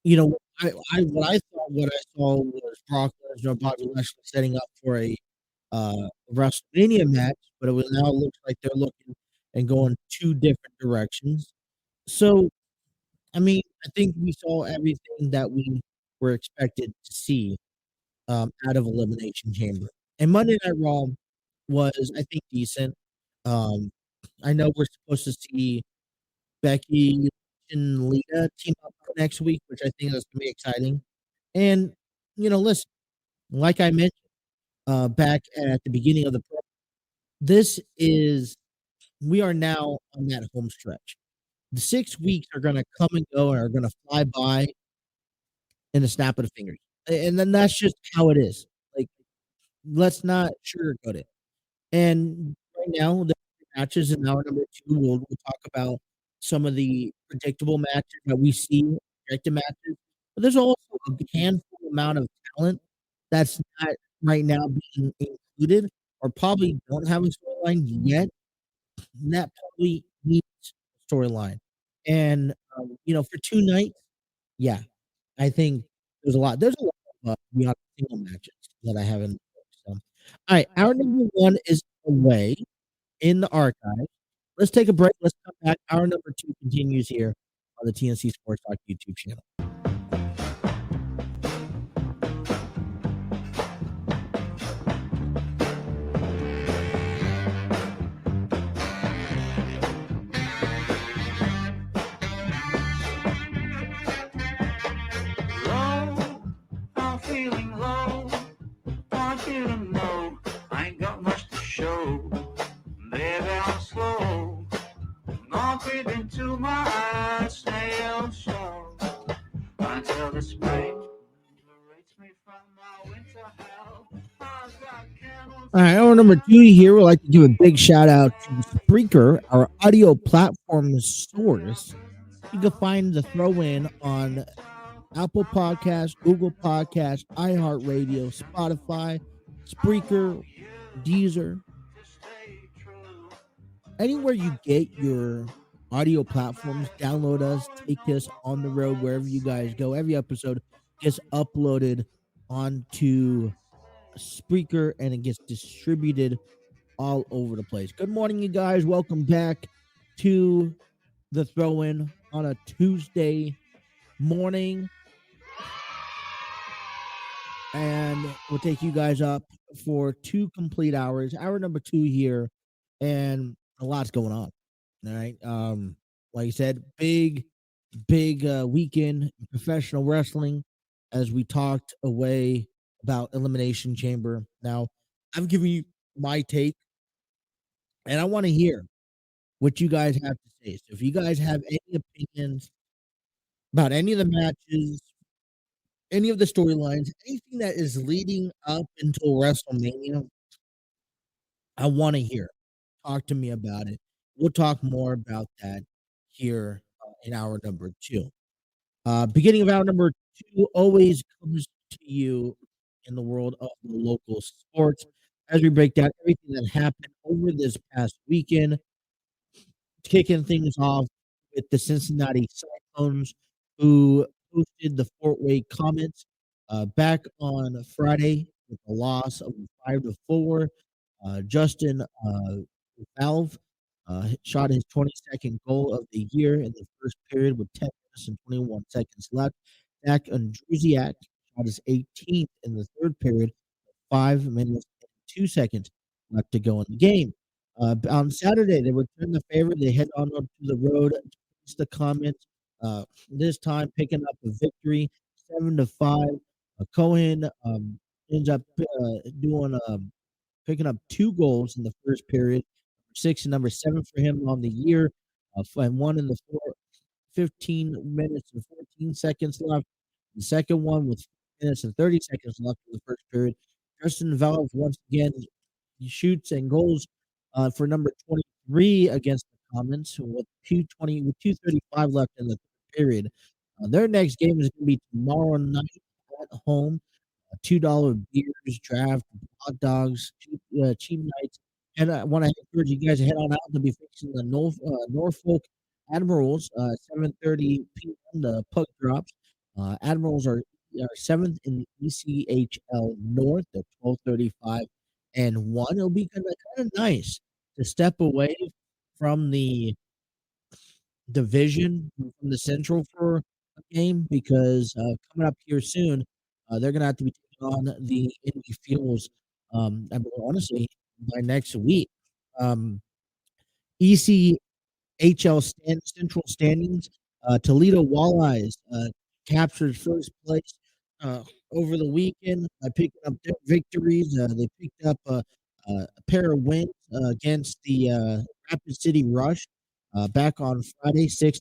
Speaker 1: what I saw was Brock Lesnar and Bobby Lashley setting up for a WrestleMania match, but it now looks like they're looking and going two different directions. So, I mean, I think we saw everything that we were expected to see out of Elimination Chamber. And Monday Night Raw was, I think, decent. Um, I know we're supposed to see Becky and Lita team up next week, which I think is gonna be exciting. And, listen, like I mentioned back at the beginning of the pro, this is we are now on that home stretch. The 6 weeks are gonna come and go and are gonna fly by in a snap of the fingers. And then that's just how it is. Like, let's not sugarcoat it. And right now, the matches in hour number 2, we'll talk about some of the predictable matches that we see, projected matches, but there's also a handful amount of talent that's not right now being included or probably don't have a storyline yet, and that probably needs a storyline. And, for 2 nights, yeah, I think there's a lot of, beyond single matches that I haven't booked, so alright, hour number 1 is away in the archive. Let's take a break, let's come back. Hour number 2 continues here on the TNC Sports Talk YouTube channel.
Speaker 2: Low, I'm feeling low. Want you to know I ain't got much to show. Baby, I'm slow. Gonna creep into my eyes, snail show. Until the spring liberates me from my winter hell. I've got candles.
Speaker 1: All right, hour number 2 here. We'd like to give a big shout out to Spreaker, our audio platform source. You can find the throw in on Apple Podcasts, Google Podcasts, iHeartRadio, Spotify, Spreaker, Deezer, anywhere you get your audio platforms. Download us, take us on the road wherever you guys go. Every episode gets uploaded onto Spreaker and it gets distributed all over the place. Good morning, you guys. Welcome back to the throw in on a Tuesday morning. And we'll take you guys up for 2 complete hours. Hour number 2 here, and a lot's going on. All right. Like I said, big weekend in professional wrestling as we talked away about Elimination Chamber. Now, I've given you my take, and I want to hear what you guys have to say. So if you guys have any opinions about any of the matches, any of the storylines, anything that is leading up until WrestleMania, I want to hear. Talk to me about it. We'll talk more about that here in hour number 2. Beginning of hour number 2 always comes to you in the world of the local sports as we break down everything that happened over this past weekend, kicking things off with the Cincinnati Cyclones, who hosted the Fort Wayne Comets back on Friday with a loss of 5-4. Justin Valve shot his 22nd goal of the year in the first period with 10 minutes and 21 seconds left. Zach Andrusiak shot his 18th in the third period, 5 minutes and 2 seconds left to go in the game. On Saturday, they returned the favor. They head on up to the road to face the Comets. This time, picking up a victory, 7-5. Cohen ends up doing picking up 2 goals in the first period, 6 and number 7 for him on the year, and 1 in the 15 minutes and 14 seconds left. The second one with 4 minutes and 30 seconds left in the first period. Justin Valve once again he shoots and goals for number 23 against the Commons with 2:35 left in the third period. Their next game is going to be tomorrow night at home. $2 beers, draft, hot dogs, cheap nights. And I want to encourage you guys to head on out to be facing the Norfolk Admirals, 7:30 p.m. The puck drops. Admirals are seventh in the ECHL North. They're 12:35-1. It'll be kind of nice to step away from the division from the Central for a game because coming up here soon, they're going to have to be taking on the Indy Fuels. I mean, honestly, by next week. ECHL Central standings. Toledo Walleyes captured first place over the weekend by picking up their victories. They picked up a pair of wins against the Rapid City Rush back on Friday, 6-0,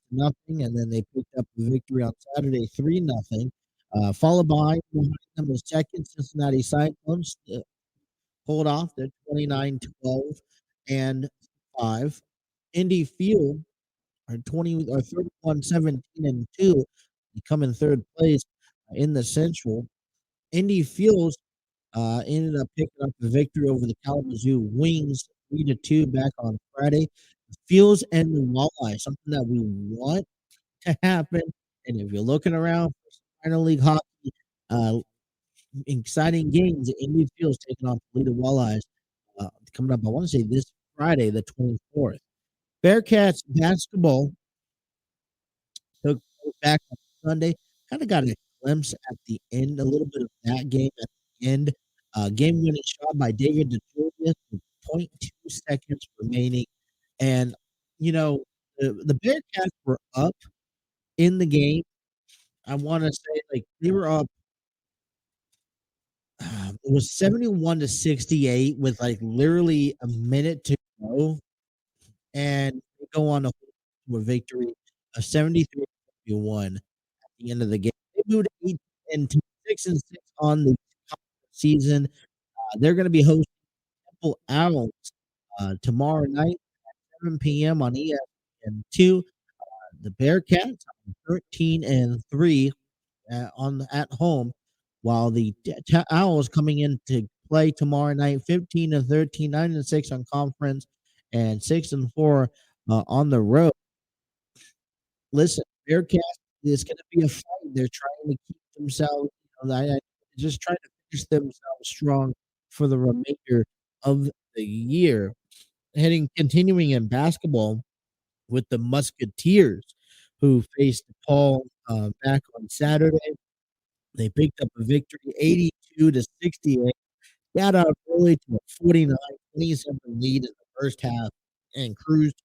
Speaker 1: and then they picked up a victory on Saturday, 3-0. Followed by behind them the second Cincinnati Cyclones pulled off. They're 29-12-5. Indy Field are 31-17-2. They come in third place in the Central. Indy Fields ended up picking up the victory over the Kalamazoo Wings 3-2 back on Friday. Fields and the Walleye, something that we want to happen. And if you're looking around for minor league hockey, exciting games, Indy Fields taking on Toledo Walleyes coming up, I want to say this Friday, the 24th. Bearcats basketball took back on Sunday. Kind of got a glimpse at the end, a little bit of that game at the end. Game winning shot by David DeJulius with 0.2 seconds remaining. And, the Bearcats were up in the game. I want to say, like, they were up. It was 71-68 with, like, literally a minute to go. And they go on to a victory of 73-51 at the end of the game. They moved 6-6 on the season. They're going to be hosting Temple Owls tomorrow night at 7 p.m. on ESPN2. The Bearcats 13-3 at home, while the Owls coming in to play tomorrow night 15-13, 9-6 on conference, and 6-4 on the road. Listen, Bearcats is going to be a fight. They're trying to keep themselves, just trying to finish themselves strong for the remainder of the year. Continuing in basketball with the Musketeers, who faced Paul back on Saturday. They picked up a victory, 82-68. Got out early to a 49-27 lead in the first half and cruised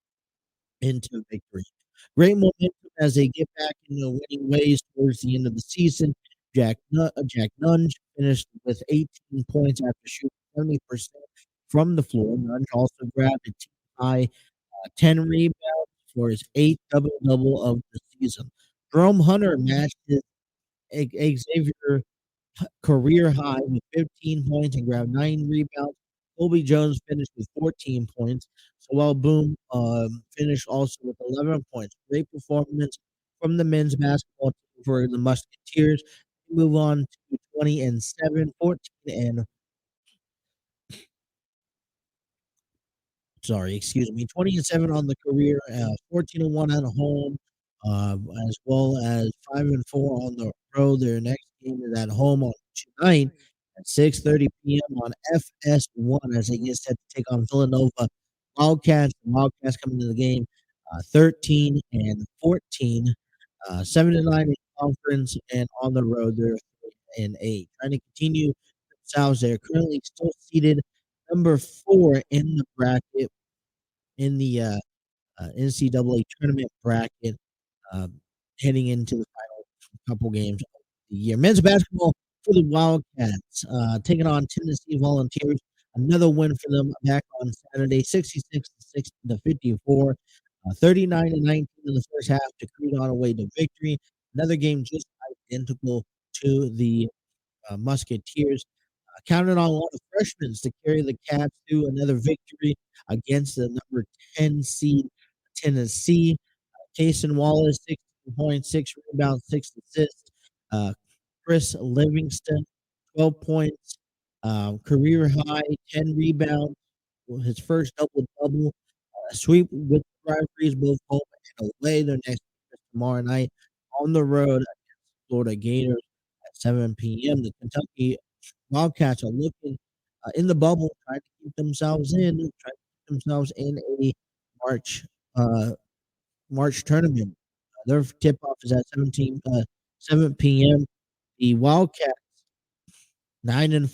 Speaker 1: into victory. Great momentum as they get back into winning ways towards the end of the season. Jack Nunge finished with 18 points after shooting 70% from the floor. Nunge also grabbed a team high 10 rebounds for his 8th double-double of the season. Jerome Hunter matched his Xavier career high with 15 points and grabbed 9 rebounds. Colby Jones finished with 14 points. Sowell Boom finished also with 11 points. Great performance from the men's basketball team for the Musketeers. We move on to 20-7, 20-7 on the career, 14-1 at home, as well as 5-4 on the road. Their next game is at home on tonight at 6:30 p.m. on FS1 as they get set to take on Villanova Wildcats. The Wildcats coming into the game 13-14, 7-9 in conference, and on the road they're 3-8. Trying to continue themselves. They're currently still seated number 4 in the bracket in the NCAA tournament bracket, heading into the final couple games of the year. Men's basketball for the Wildcats, taking on Tennessee Volunteers. Another win for them back on Saturday, 66-54. 39-19 in the first half to cruise on away to victory. Another game just identical to the Musketeers. Counted on a lot of freshmen to carry the Cats to another victory against the number 10 seed Tennessee. Cason Wallace, 16 points, 6 rebounds, 6 assists. Uh, Chris Livingston, 12 points, career high, 10 rebounds, his first double double. Sweep with the rivalries both home and away. Their next game is tomorrow night on the road against Florida Gators at 7 p.m. The Kentucky Wildcats are looking in the bubble, trying to keep themselves in, trying to keep themselves in a March uh, March tournament. Their tip off is at 7 p.m. The Wildcats 9-5 in the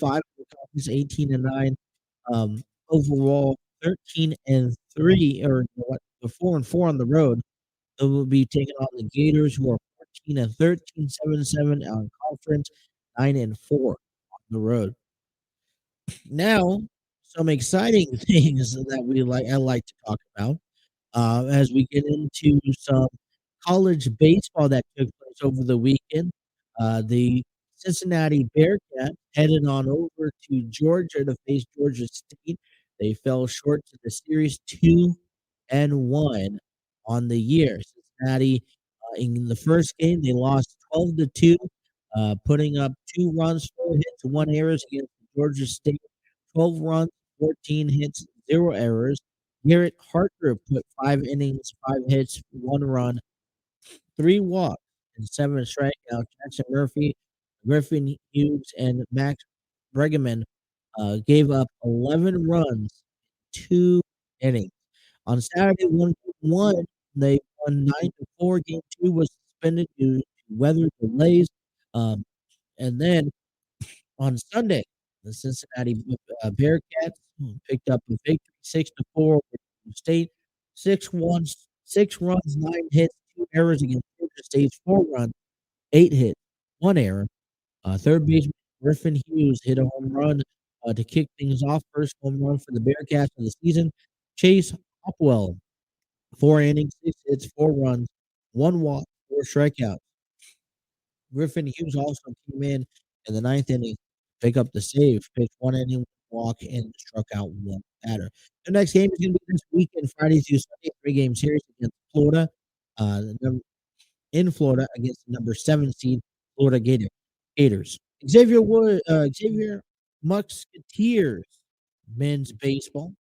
Speaker 1: conference, 18-9 overall, 13-3 or what? 4-4 on the road. They will be taking on the Gators, who are 14-13, 7-7 on conference, 9-4 on the road. Now, some exciting things that I like to talk about as we get into some college baseball that took place over the weekend. The Cincinnati Bearcats headed on over to Georgia to face Georgia State. They fell short to the series 2-1 on the year. Cincinnati in the first game they lost 12-2, putting up 2 runs, 4 hits, 1 errors against Georgia State. 12 runs, 14 hits, 0 errors. Garrett Harker put 5 innings, 5 hits, 1 run, 3 walks, and 7 strikeouts. Jackson Murphy, Griffin Hughes, and Max Bregman gave up 11 runs, 2 innings. On Saturday, 1-1, they won 9-4. Game 2 was suspended due to weather delays. And then on Sunday, the Cincinnati Bearcats picked up a victory, 6-4 over Georgia State. 6 runs, 9 hits, 2 errors against Georgia State's 4 runs, 8 hits, 1 error. Third baseman Griffin Hughes hit a home run to kick things off. First home run for the Bearcats of the season. Chase Hopwell, 4 innings, 6 hits, 4 runs, 1 walk, 4 strikeouts. Griffin Hughes also came in the ninth inning, to pick up the save, pitched 1 inning, walk, and struck out 1 batter. The next game is going to be this weekend, Friday through Sunday, 3-game series against Florida, in Florida against the number 7 seed Florida Gators. Xavier Musketeers men's baseball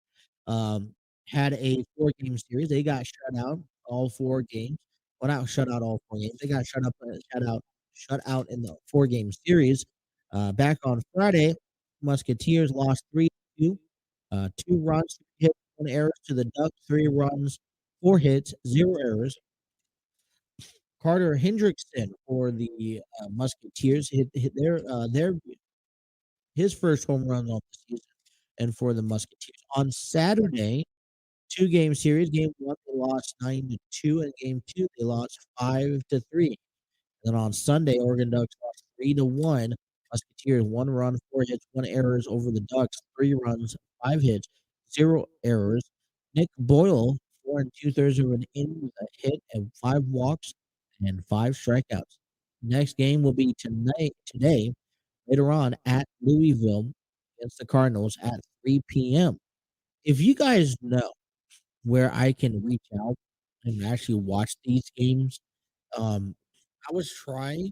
Speaker 1: had a 4-game series. They got shut out all 4 games. Well, not shut out all 4 games. They got shut out in the 4-game series. Back on Friday, Musketeers lost 3-2. 2 runs, 3 hits, 1 error to the Ducks. 3 runs, 4 hits, 0 errors. Carter Hendrickson for the Musketeers hit his first home run of the season, and for the Musketeers on Saturday, 2-game series. Game 1 they lost 9-2, and Game 2 they lost 5-3. Then on Sunday, Oregon Ducks lost 3-1. Musketeers 1 run, 4 hits, 1 errors over the Ducks. 3 runs, 5 hits, 0 errors. Nick Boyle 4 2/3 of an inning with a hit and 5 walks and 5 strikeouts. Next game will be today, later on at Louisville against the Cardinals at 3 p.m. If you guys know where I can reach out and actually watch these games, I was trying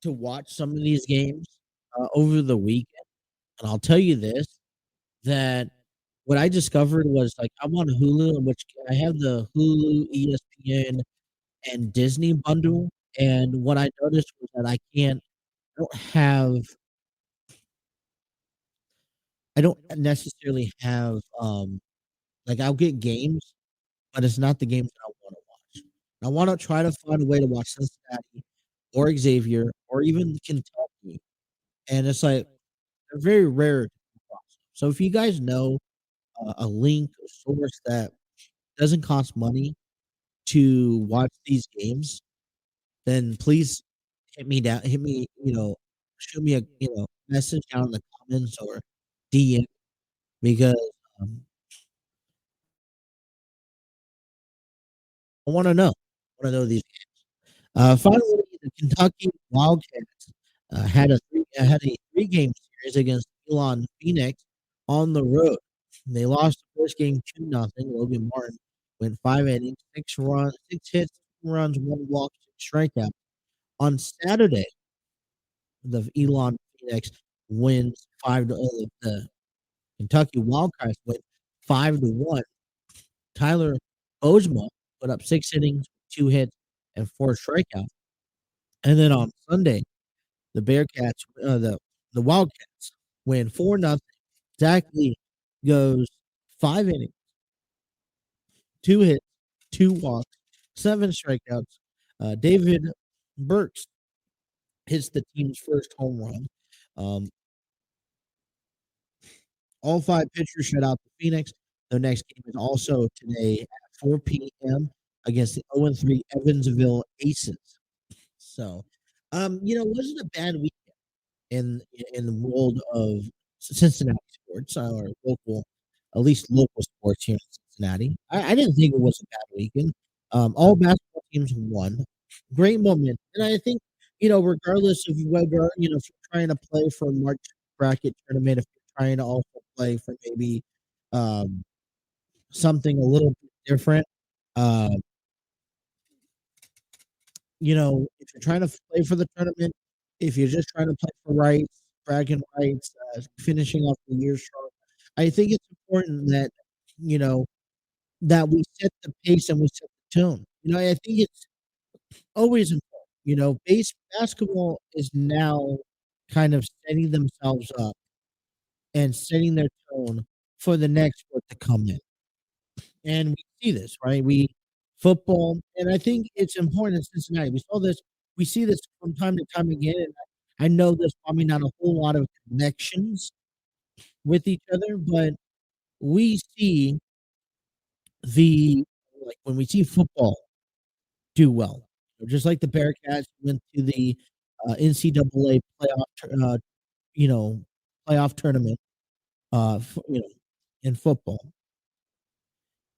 Speaker 1: to watch some of these games over the weekend, and I'll tell you this: that what I discovered was like I'm on Hulu, in which I have the Hulu, ESPN, and Disney bundle, and what I noticed was that I don't have, I don't necessarily have, like I'll get games, but it's not the games that I want to watch. I want to try to find a way to watch Cincinnati or Xavier or even Kentucky, and it's like they're very rare to come across. So if you guys know a link, a source that doesn't cost money to watch these games, then please hit me, shoot me a message down in the comments or DM because um, I want to know. I want to know these games. Finally, the Kentucky Wildcats had a 3-game series against Elon Phoenix on the road. They lost the first game 2-0. Logan Martin went 5 innings, 6 hits, 2 runs, 1 walk, 6 strikeouts. On Saturday, the Elon Phoenix wins the Kentucky Wildcats win 5-1. Tyler Ozma put up 6 innings, 2 hits, and 4 strikeouts. And then on Sunday, the the Wildcats win 4-0. Zach Lee goes 5 innings, 2 hits, 2 walks, 7 strikeouts. David Burks hits the team's first home run. Um, all 5 pitchers shut out the Phoenix. Their next game is also today at 4 p.m. against the 0-3 Evansville Aces. So, it wasn't a bad week in the world of Cincinnati sports or at least local sports here in Cincinnati. I didn't think it was a bad weekend. All basketball teams won. Great momentum. And I think, regardless of whether, if you're trying to play for a March bracket tournament, if you're trying to also play for maybe um, something a little bit different, uh, if you're trying to play for the tournament, if you're just trying to play for rights, bragging rights, finishing off the year strong, I think it's important that, that we set the pace and we set the tone. I think it's always important. Basketball is now kind of setting themselves up and setting their tone for the next sport to come in. And we see this, right? Football, and I think it's important in Cincinnati. We see this from time to time again, and I know there's probably not a whole lot of connections with each other, but we see when we see football do well, just like the Bearcats went to the NCAA playoff tournament, in football.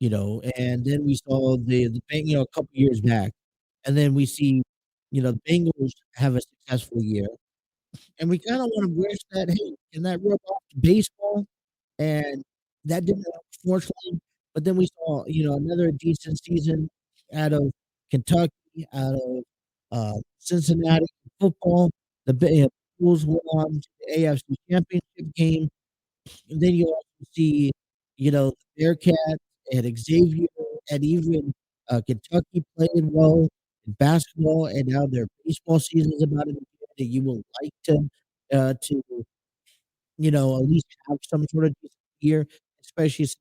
Speaker 1: And then we saw a couple years back, and then we see, the Bengals have a successful year, and we kind of want to wish that, hey, can that rub off to baseball? And that didn't, unfortunately. But then we saw, another decent season out of Kentucky, out of Cincinnati football. The Bulls went on to the AFC Championship game. And then you also see, the Bearcats and Xavier and even Kentucky played well in basketball, and now their baseball season is about to begin. That you would like at least have some sort of decent year, especially since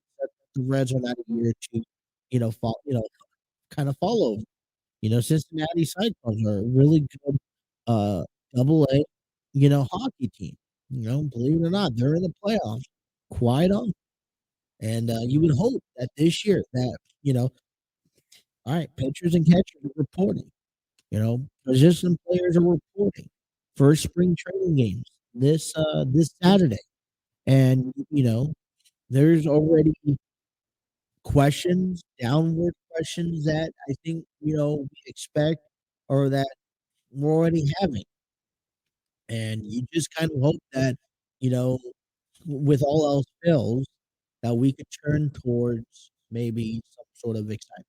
Speaker 1: the Reds are not a year to, kind of follow. Cincinnati Cyclones are a really good double A, hockey team. Believe it or not, they're in the playoffs quite often. And you would hope that this year that, all right, pitchers and catchers are reporting, position players are reporting first spring training games this Saturday. And, there's already downward questions that I think, we expect or that we're already having. And you just kind of hope that, with all else fails, that we could turn towards maybe some sort of excitement.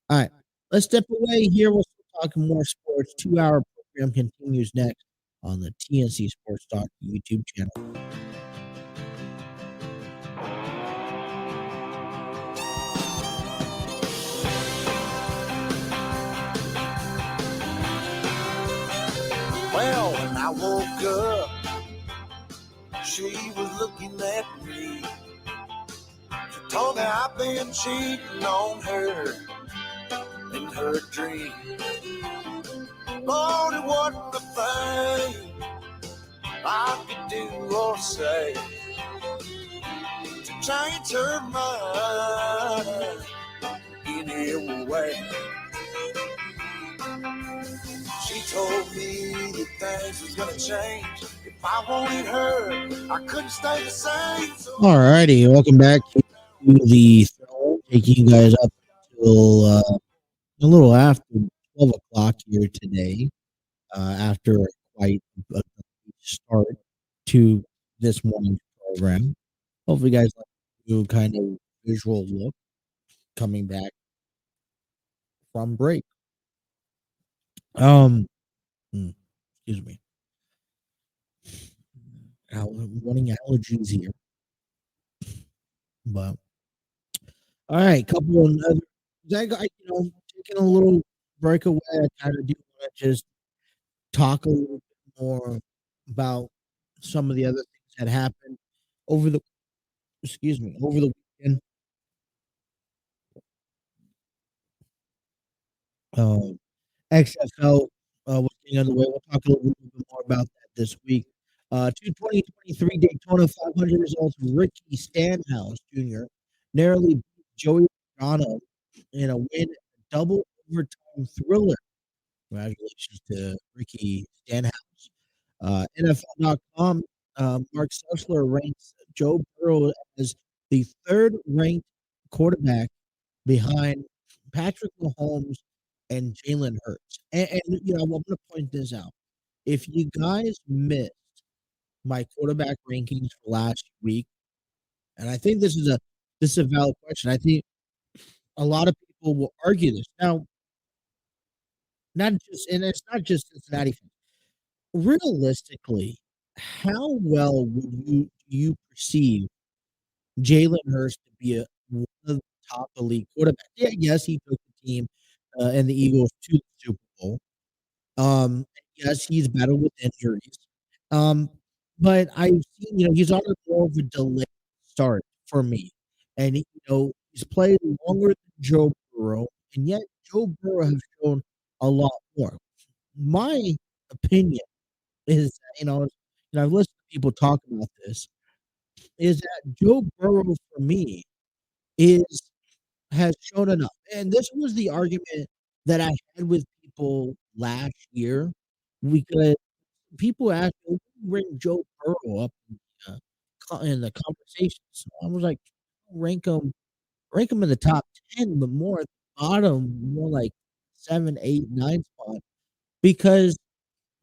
Speaker 1: All right, let's step away here. We'll start talking more sports. 2-hour program continues next on the TNC Sports Talk YouTube channel.
Speaker 2: Well, when I woke up, she was looking at me. She told me I've been cheating on her in her dream. Lord, it wasn't a thing I could do or say to change her mind any way. She told me that things was gonna change. If I wanted her, I couldn't stay the same.
Speaker 1: All righty, welcome back to the Throne, taking you guys up till a little after 12 o'clock here today, after quite a start to this morning's program. Hopefully, you guys like to kind of visual look coming back from break. Um, excuse me. Morning allergies here, but all right, couple of other. Taking a little breakaway. I kind of do want to just talk a little bit more about some of the other things that happened over the over the weekend. XFL was getting underway. We'll talk a little bit more about that this week. 2023 Daytona 500 results. Ricky Stenhouse Jr. narrowly beat Joey Logano in a win, double overtime thriller. Congratulations to Ricky Stenhouse. NFL.com, Mark Sussler ranks Joe Burrow as the third ranked quarterback behind Patrick Mahomes and Jalen Hurts. I'm going to point this out. If you guys missed my quarterback rankings for last week, and I think this is a valid question. I think a lot of people will argue this. Now, it's not just Cincinnati fans. Realistically, how well would you perceive Jalen Hurts to be one of the top elite quarterbacks? Yeah, yes, he took the team and the Eagles to the Super Bowl. Yes, he's battled with injuries. But I've seen, he's on more of a delayed start for me. And he's played longer than Joe Burrow, and yet Joe Burrow has shown a lot more. My opinion is that, I've listened to people talk about this, is that Joe Burrow for me is has shown enough. And this was the argument that I had with people last year because people asked me, bring Joe Burrow up in the conversation. So I was like, rank him in the top 10, but more at the bottom, more like 7, 8, 9 spot. Because,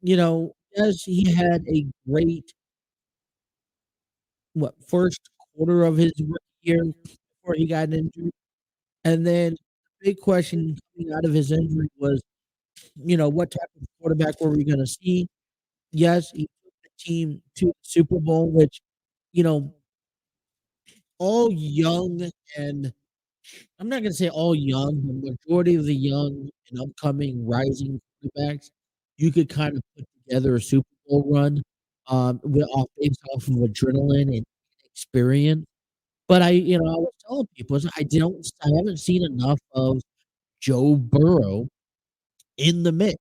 Speaker 1: yes, he had a great first quarter of his rookie year before he got injured. And then the big question coming out of his injury was, what type of quarterback were we going to see? Yes, he took the team to the Super Bowl, which, you know, all young and I'm not going to say all young, but majority of the young and upcoming rising quarterbacks, you could kind of put together a Super Bowl run based off of adrenaline and experience. But I was telling people I haven't seen enough of Joe Burrow in the mix.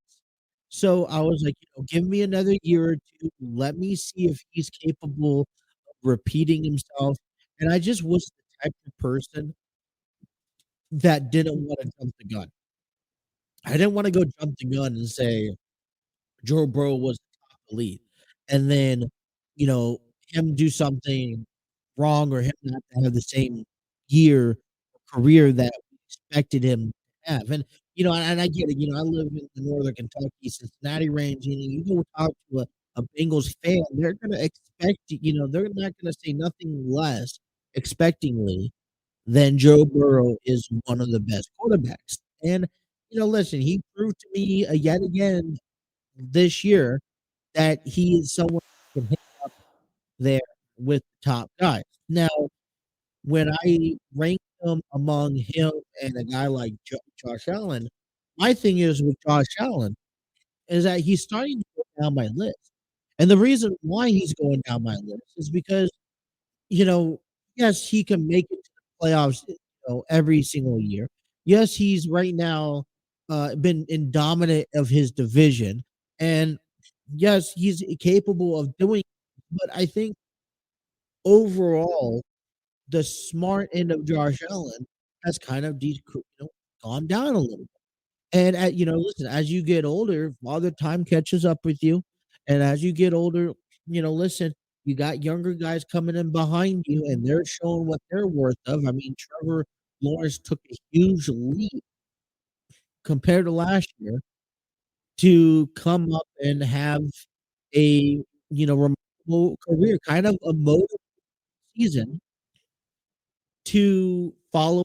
Speaker 1: So I was like, give me another year or two. Let me see if he's capable of repeating himself. And I just was the type of person that didn't want to jump the gun. I didn't want to go jump the gun and say Joe Burrow was the top elite, and then him do something wrong or him not to have the same year or career that we expected him to have. And I get it. I live in the northern Kentucky, Cincinnati range. You go talk to a Bengals fan, they're gonna expect. They're not gonna say nothing less expectingly than Joe Burrow is one of the best quarterbacks. And listen, he proved to me yet again this year that he is someone who can hit up there with the top guys. Now, when I rank him among him and a guy like Josh Allen, my thing is with Josh Allen is that he's starting to go down my list. And the reason why he's going down my list is because, you know, yes, he can make it to the playoffs, every single year. Yes, he's right now been in dominant of his division. And yes, he's capable of doing it, but I think overall the smart end of Josh Allen has kind of gone down a little bit. And listen, as you get older, Father Time catches up with you, and as you get older, listen, you got younger guys coming in behind you, and they're showing what they're worth of. I mean, Trevor Lawrence took a huge leap compared to last year to come up and have a, remarkable career, kind of a motivating season to follow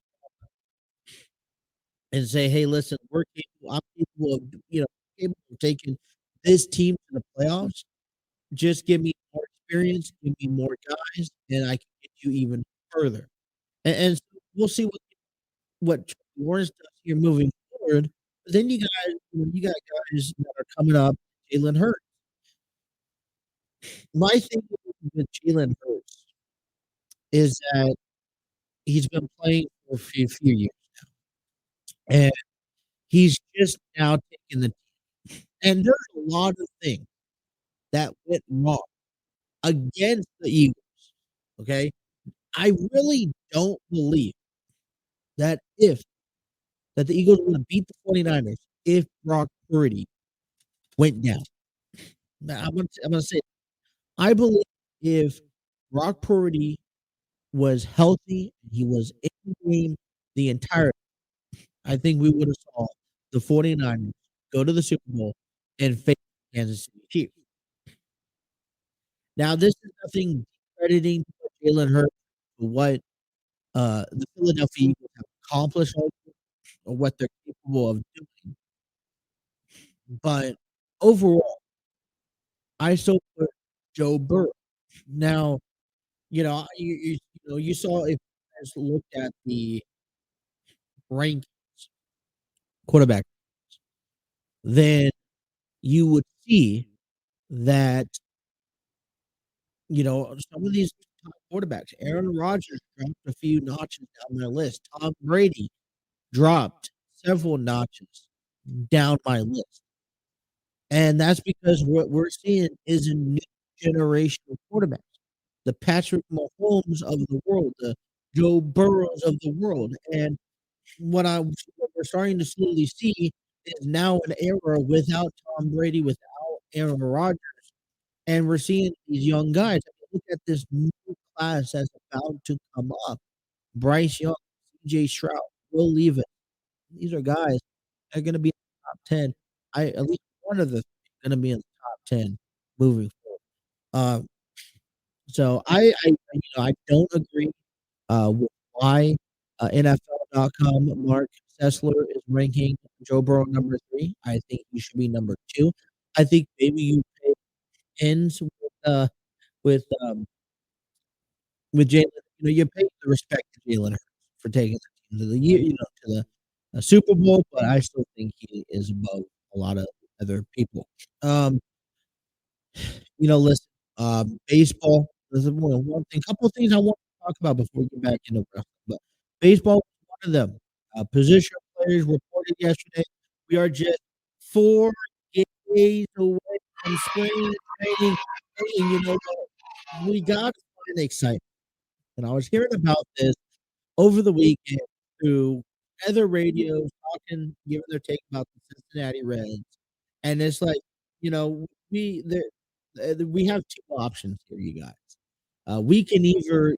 Speaker 1: and say, "Hey, listen, I'm capable of, capable of taking this team to the playoffs. Just give me more experience, give me more guys, and I can get you even further." And so we'll see what Trevor Lawrence does here moving forward. But then you got guys that are coming up, Jalen Hurts. My thing with Jalen Hurts is that he's been playing for a few years, and he's just now taking the and there's a lot of things that went wrong against the Eagles, okay? I really don't believe that if that the Eagles would have beat the 49ers if Brock Purdy went down. Now, I'm gonna say I believe if Brock Purdy was healthy, he was in the game the entire I think we would have saw the 49ers go to the Super Bowl and face Kansas City Chiefs. Now, this is nothing crediting Jalen Hurts for what the Philadelphia Eagles have accomplished or what they're capable of doing. But overall, I still put Joe Burrow. Now, you saw if you guys looked at the rank quarterback, then you would see that some of these top quarterbacks, Aaron Rodgers dropped a few notches down my list. Tom Brady dropped several notches down my list. And that's because what we're seeing is a new generation of quarterbacks. The Patrick Mahomes of the world, the Joe Burrows of the world. And what we're starting to slowly see is now an era without Tom Brady, without Aaron Rodgers, and we're seeing these young guys. I mean, look at this new class that's about to come up. Bryce Young, CJ Stroud, Will Levis. These are guys that are going to be in the top 10. At least one of the going to be in the top 10 moving forward. So I don't agree with why NFL.com Mark Sessler is ranking Joe Burrow number 3. I think he should be number 2. I think maybe you pay ends with um with Jalen. You pay the respect to Jalen Hurts for taking the team to the year, to the Super Bowl, but I still think he is above a lot of other people. Um, listen, baseball. There's one thing, couple of things I want to talk about before we get back into wrestling. But baseball was one of them. Position players reported yesterday. We are just 4 days away from spring training, and you know what? We got to find excitement. And I was hearing about this over the weekend through other radios talking, giving their take about the Cincinnati Reds, and it's like, we have 2 options here, you guys. We can either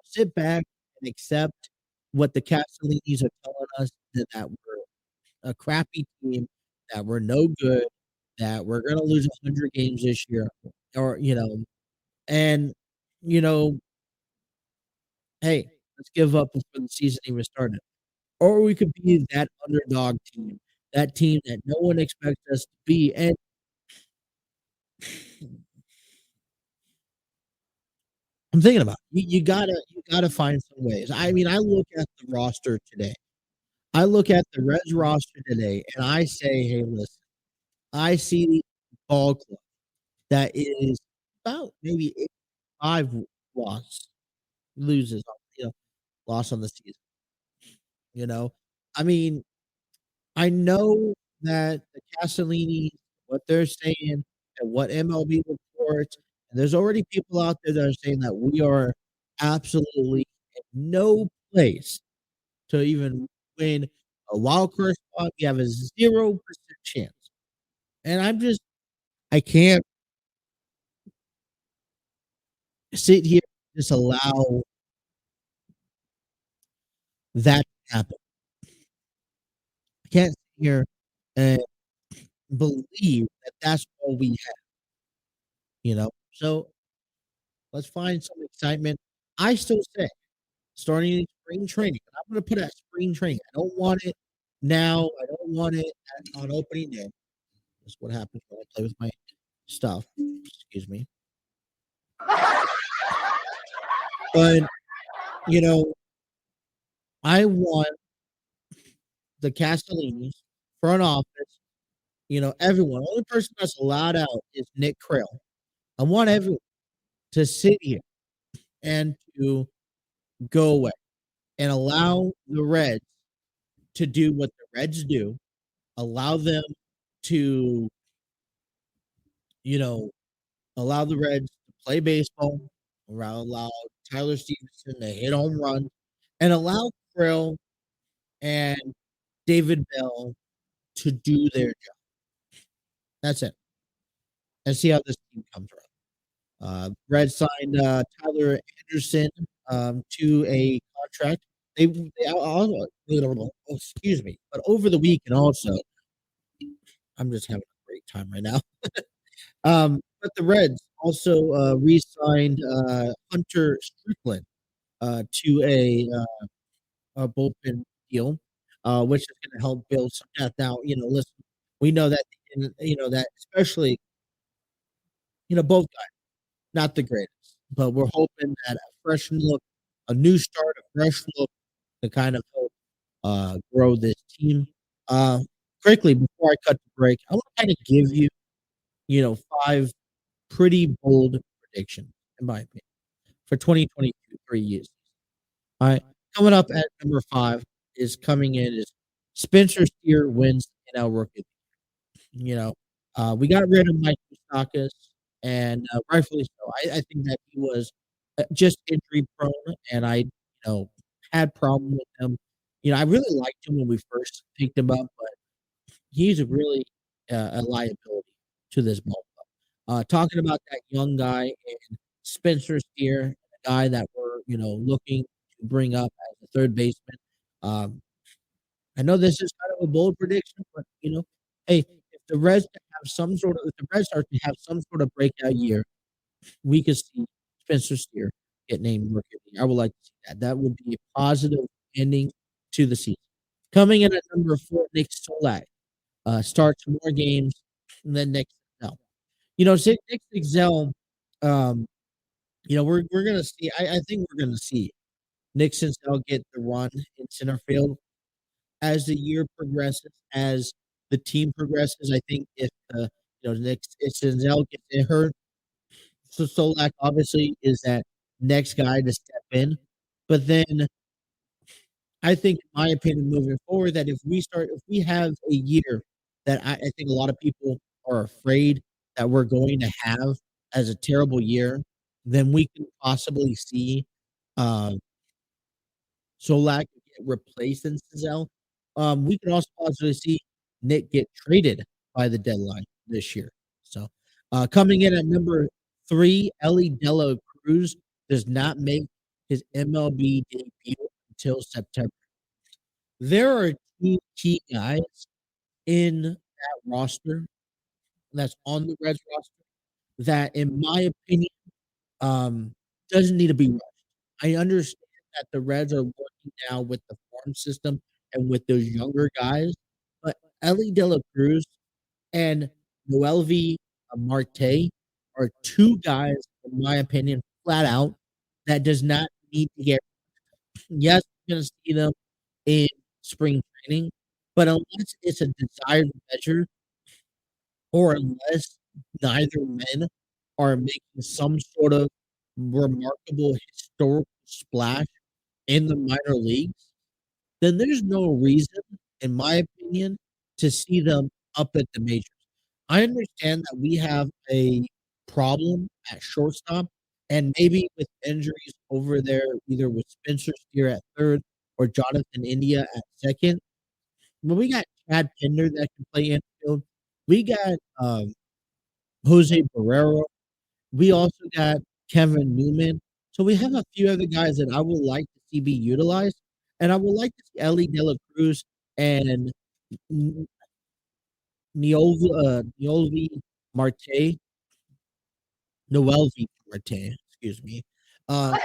Speaker 1: sit back and accept what the Castellinis are telling us that we're a crappy team, that we're no good, that we're gonna lose 100 games this year, or and you know, hey, let's give up before the season even started. Or we could be that underdog team, that team that no one expects us to be. And I'm thinking about it. You gotta find some ways. I mean, I look at the roster today. I look at the Reds roster today, and I say, hey, listen, I see the ball club that is about maybe 5 loss loses, loss on the season. You know, I mean, I know that the Castellini, what they're saying, and what MLB reports, and there's already people out there that are saying that we are absolutely in no place to even win a wild card spot. We have a 0% chance. And I can't sit here and just allow that to happen. Can't sit here and believe that that's all we have. So let's find some excitement. I still say starting spring training. And I'm going to put it at spring training. I don't want it now. I don't want it on opening day. That's what happens when I play with my stuff. Excuse me. But I want the Castellinis, front office, everyone. Only person that's allowed out is Nick Krell. I want everyone to sit here and to go away and allow the Reds to do what the Reds do. Allow them to, you know, allow the Reds to play baseball, allow Tyler Stevenson to hit home runs, and allow Krill and David Bell to do their job. That's it. And see how this team comes around. Reds signed Tyler Anderson to a contract. Excuse me, but over the weekend also, I'm just having a great time right now. But the Reds also re-signed Hunter Strickland to a bullpen deal, which is going to help build some depth. Now, listen, we know that that especially both guys not the greatest, but we're hoping that a fresh look, a new start, a fresh look to kind of help grow this team. Quickly before I cut the break, I want to kind of give you 5 pretty bold predictions, in my opinion, for 2023 years. All right. Coming up at number 5 is coming in is Spencer Steer wins NL Rookie. We got rid of Mike Moustakas, and rightfully so. I think that he was just injury prone, and I had problem with him. I really liked him when we first picked him up, but he's really a liability to this ball club. Talking about that young guy and Spencer Steer, a guy that we're looking to bring up as a third baseman. I know this is kind of a bold prediction, but hey, if the Reds start to have some sort of breakout year, we could see Spencer Steer get named Rookie of the Year. I would like to see that. That would be a positive ending to the season. Coming in at number 4, Nick Solak starts more games than Nick Senzel. Nick Senzel, we're gonna see. I think we're gonna see Nick Senzel get the run in center field as the year progresses, as the team progresses. I think if Nick Senzel gets hurt, so Solak obviously is that next guy to step in. But then I think, in my opinion, moving forward, that if we have a year that I think a lot of people are afraid that we're going to have as a terrible year, then we can possibly see Solak get replaced in Senzel. We can also possibly see Nick get traded by the deadline this year. So, coming in at number 3, Ellie Dela Cruz does not make his MLB debut until September. There are 2 key guys in that roster that's on the Reds roster that, in my opinion, doesn't need to be rushed. I understand that the Reds are working now with the farm system and with those younger guys, but Ellie De La Cruz and Noelvi Marte are 2 guys, in my opinion, flat out, that does not need to get. Yes, we're going to see them in spring training, but unless it's a desired measure or unless neither men are making some sort of remarkable historical splash in the minor leagues, then there's no reason, in my opinion, to see them up at the majors. I understand that we have a problem at shortstop and maybe with injuries over there, either with Spencer Steer at third or Jonathan India at second. But we got Chad Pinder that can play infield. We got Jose Barrero. We also got Kevin Newman. So we have a few other guys that I would like to see be utilized. And I would like to see Ellie De La Cruz and N- Neolvi Marte, Noelvi Marte, excuse me, uh,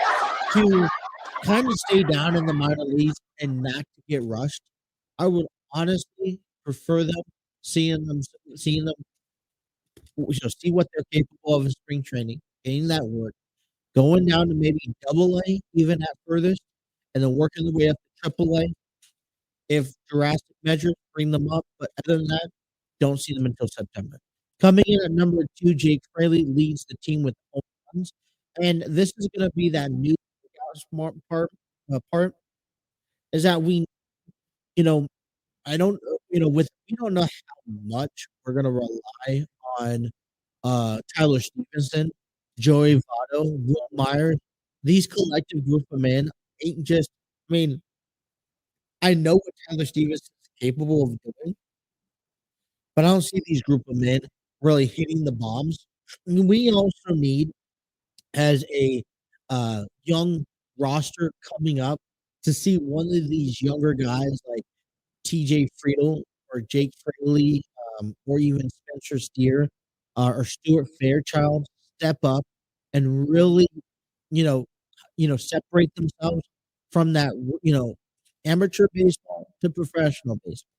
Speaker 1: to kind of stay down in the minor leagues and not to get rushed. I would honestly prefer them seeing them, see what they're capable of in spring training, getting that work, going down to maybe double A, even at furthest, and then working their way up to triple A. If drastic measures bring them up, but other than that, don't see them until September. Coming in at number 2, Jake Fraley leads the team with home runs, and this is going to be that new smart part is that you know, I don't, with we don't know how much we're going to rely on Tyler Stevenson, Joey Votto, Will Myers. These collective group of men ain't just. I mean, I know what Tyler Stevens is capable of doing, but I don't see these group of men really hitting the bombs. We also need, as a young roster coming up, to see one of these younger guys like TJ Friedel or Jake Fraley, or even Spencer Steer, or Stuart Fairchild step up and really, you know, separate themselves from that, amateur baseball to professional baseball.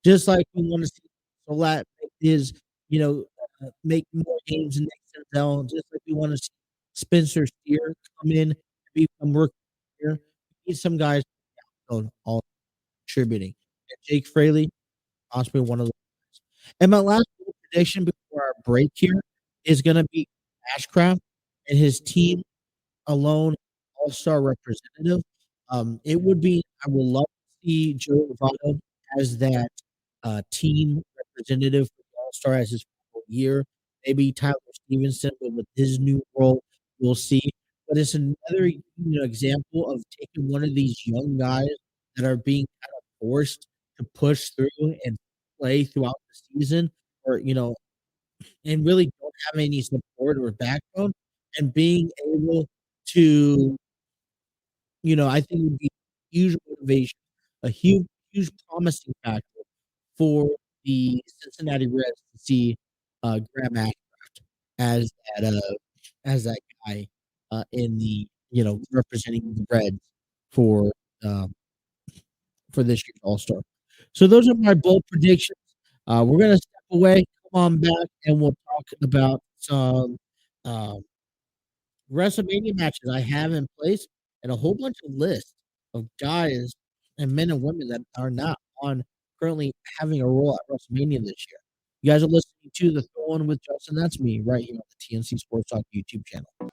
Speaker 1: Just like we want to see Solat is, make more games in the XFL, just like we want to see Spencer Steer come in and become rookie here. We need some guys all contributing. And Jake Fraley, possibly one of those guys. And my last prediction before our break here is going to be Ashcraft and his team alone all-star representative. It would be I would love to see Joe Votto as that team representative for the all-star as his final year. Maybe Tyler Stevenson, but with his new role, we'll see. But it's another example of taking one of these young guys that are being kind of forced to push through and play throughout the season, or and really don't have any support or backbone, and being able to, I think would be huge motivation, a huge promising factor for the Cincinnati Reds to see Graham Ashcraft as that guy in the representing the Reds for um, for this year's All Star. So those are my bold predictions. We're gonna step away, come on back, and we'll talk about some um, WrestleMania matches I have in place and a whole bunch of lists of guys and men and women that are not on currently having a role at WrestleMania this year. You guys are listening to the Throw In with Justin. That's me right here on the TNC Sports Talk YouTube channel.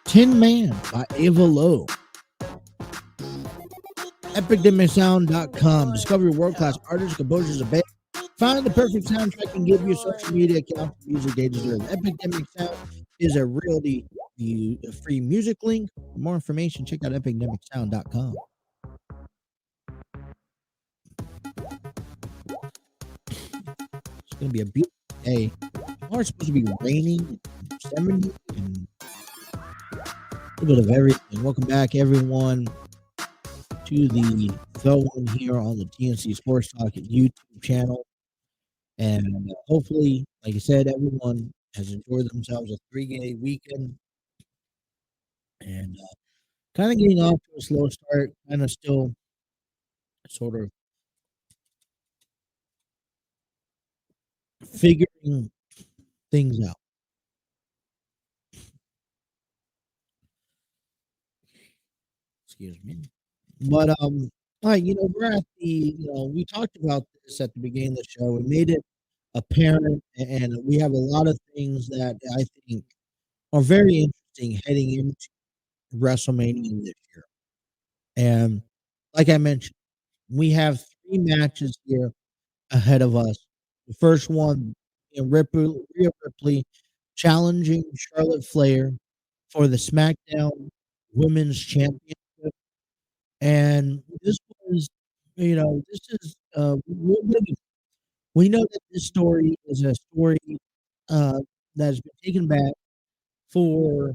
Speaker 1: Tin Man by Ava Lowe. EpicDemicSound.com. Discover your world-class artists, composers, and bands. Find the perfect soundtrack and give your social media account the music they deserve. Epidemic Sound is a realty free music link. For more information, check out epidemicsound.com. It's going to be a beautiful day. Tomorrow's supposed to be raining, 70, and a little bit of everything. Welcome back, everyone, to the Throw In here on the TNC Sports Talk YouTube channel. And hopefully, like I said, everyone has enjoyed themselves a 3-day weekend and kind of getting off to a slow start, kind of still sort of figuring things out. Excuse me. But all right, we're at we talked about this at the beginning of the show. We made it apparent, and we have a lot of things that I think are very interesting heading into WrestleMania this year. And like I mentioned, we have 3 matches here ahead of us. The first one, Rhea Ripley challenging Charlotte Flair for the SmackDown Women's Championship, and this was, this is, we know that this story is a story, uh, that has been taken back for,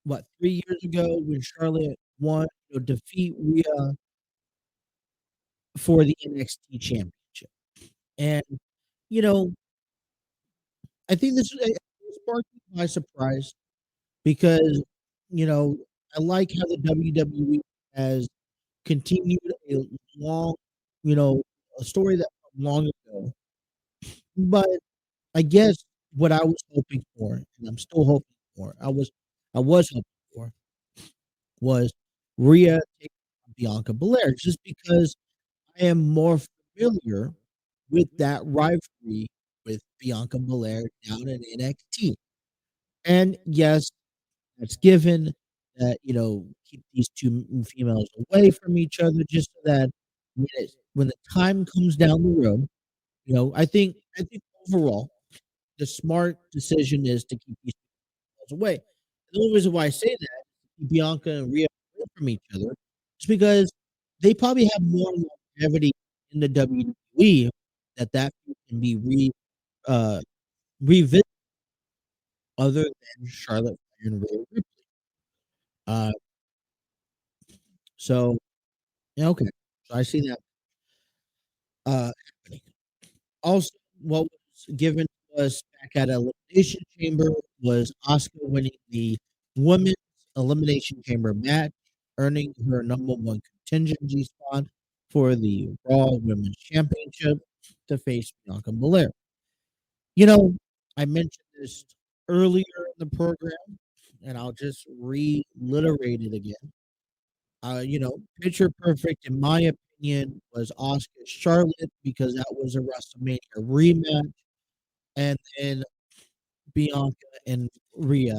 Speaker 1: 3 years ago when Charlotte won, defeat Rhea for the NXT Championship, and, you know, I think this it sparked me by surprise because, you know, I like how the WWE has continued a long, you know, a story that from long ago, but I guess what I was hoping for, and I'm still hoping for, I was hoping for was Rhea taking on Bianca Belair just because I am more familiar with that rivalry with Bianca Belair down in NXT. And yes, that's given that, keep these 2 females away from each other just so that when the time comes down the road, I think overall, the smart decision is to keep these females away. The only reason why I say that, keep Bianca and Rhea away from each other is because they probably have more longevity in the WWE that feud can be uh, revisited other than Charlotte Flair and Rhea Ripley. Uh, so Yeah, okay. So I see that, happening. Also, what was given to us back at Elimination Chamber was Asuka winning the Women's Elimination Chamber match, earning her number 1 contingency spot for the Raw Women's Championship to face Bianca Belair. You know, I mentioned this earlier in the program, and I'll just reiterate it again. Picture perfect, in my opinion, was Asuka Charlotte because that was a WrestleMania rematch, and then Bianca and Rhea.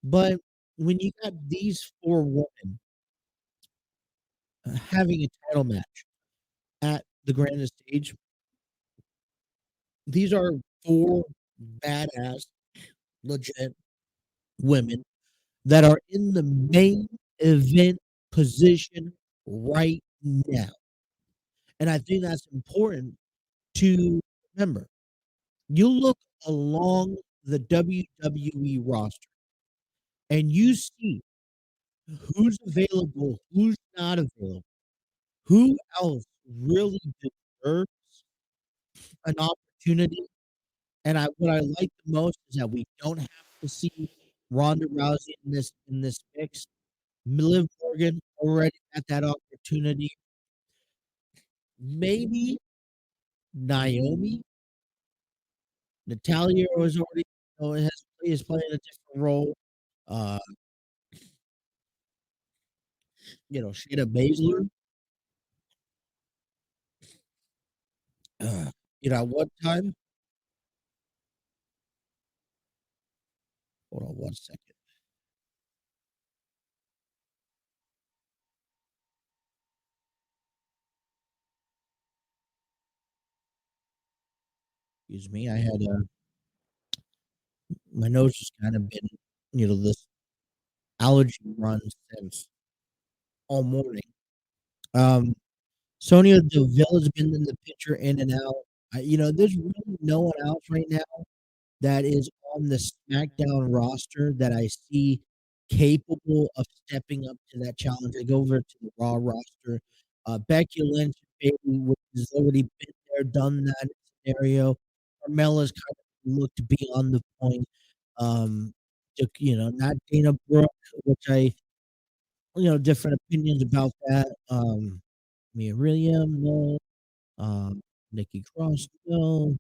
Speaker 1: But when you got these 4 women having a title match at the grandest stage, these are 4 badass, legit women that are in the main event position right now. And I think that's important to remember. You look along the WWE roster and you see who's available, who's not available, who else really deserves an opportunity. And what I like the most is that we don't have to see Ronda Rousey in this mix. Liv Morgan already had that opportunity. Maybe Naomi, Natalia was already, is playing a different role. Uh, Shayna Baszler, uh, at one time, hold on one second. Excuse me. I had my nose has kind of been, this allergy run since all morning. Um, Sonya Deville has been in the picture in and out. There's really no one else right now that is on the SmackDown roster that I see capable of stepping up to that challenge. I go over to the Raw roster. Becky Lynch, Bayley, which has already been there, done that scenario. Carmella's kind of looked beyond the point. Um, not Dana Brooke, which different opinions about that. Mia Williams, no. Nikki Cross, no.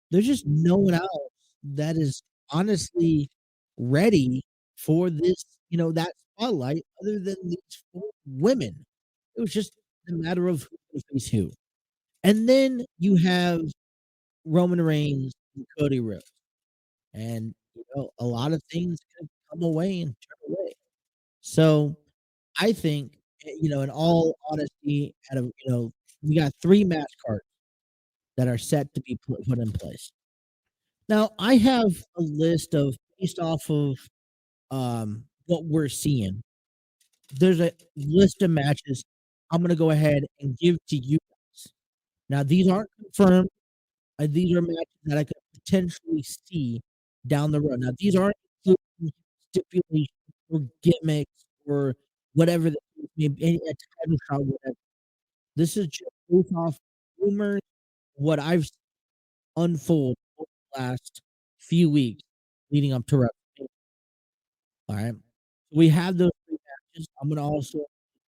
Speaker 1: There's just no one else that is honestly ready for this, that spotlight other than these 4 women. It was just a matter of who's gonna face who. And then you have Roman Reigns and Cody Rhodes, and, a lot of things could come away and turn away. So, I think in all honesty, out of we got 3 match cards that are set to be put in place. Now, I have a list of based off of what we're seeing. There's a list of matches I'm gonna go ahead and give to you guys. Now, these aren't confirmed. These are matches that I could potentially see down the road. Now, these aren't including stipulations or gimmicks or whatever the case may be, a title shot, whatever. This is just based off rumors, what I've seen unfold over the last few weeks leading up to WrestleMania. All right. We have those 3 matches. I'm gonna also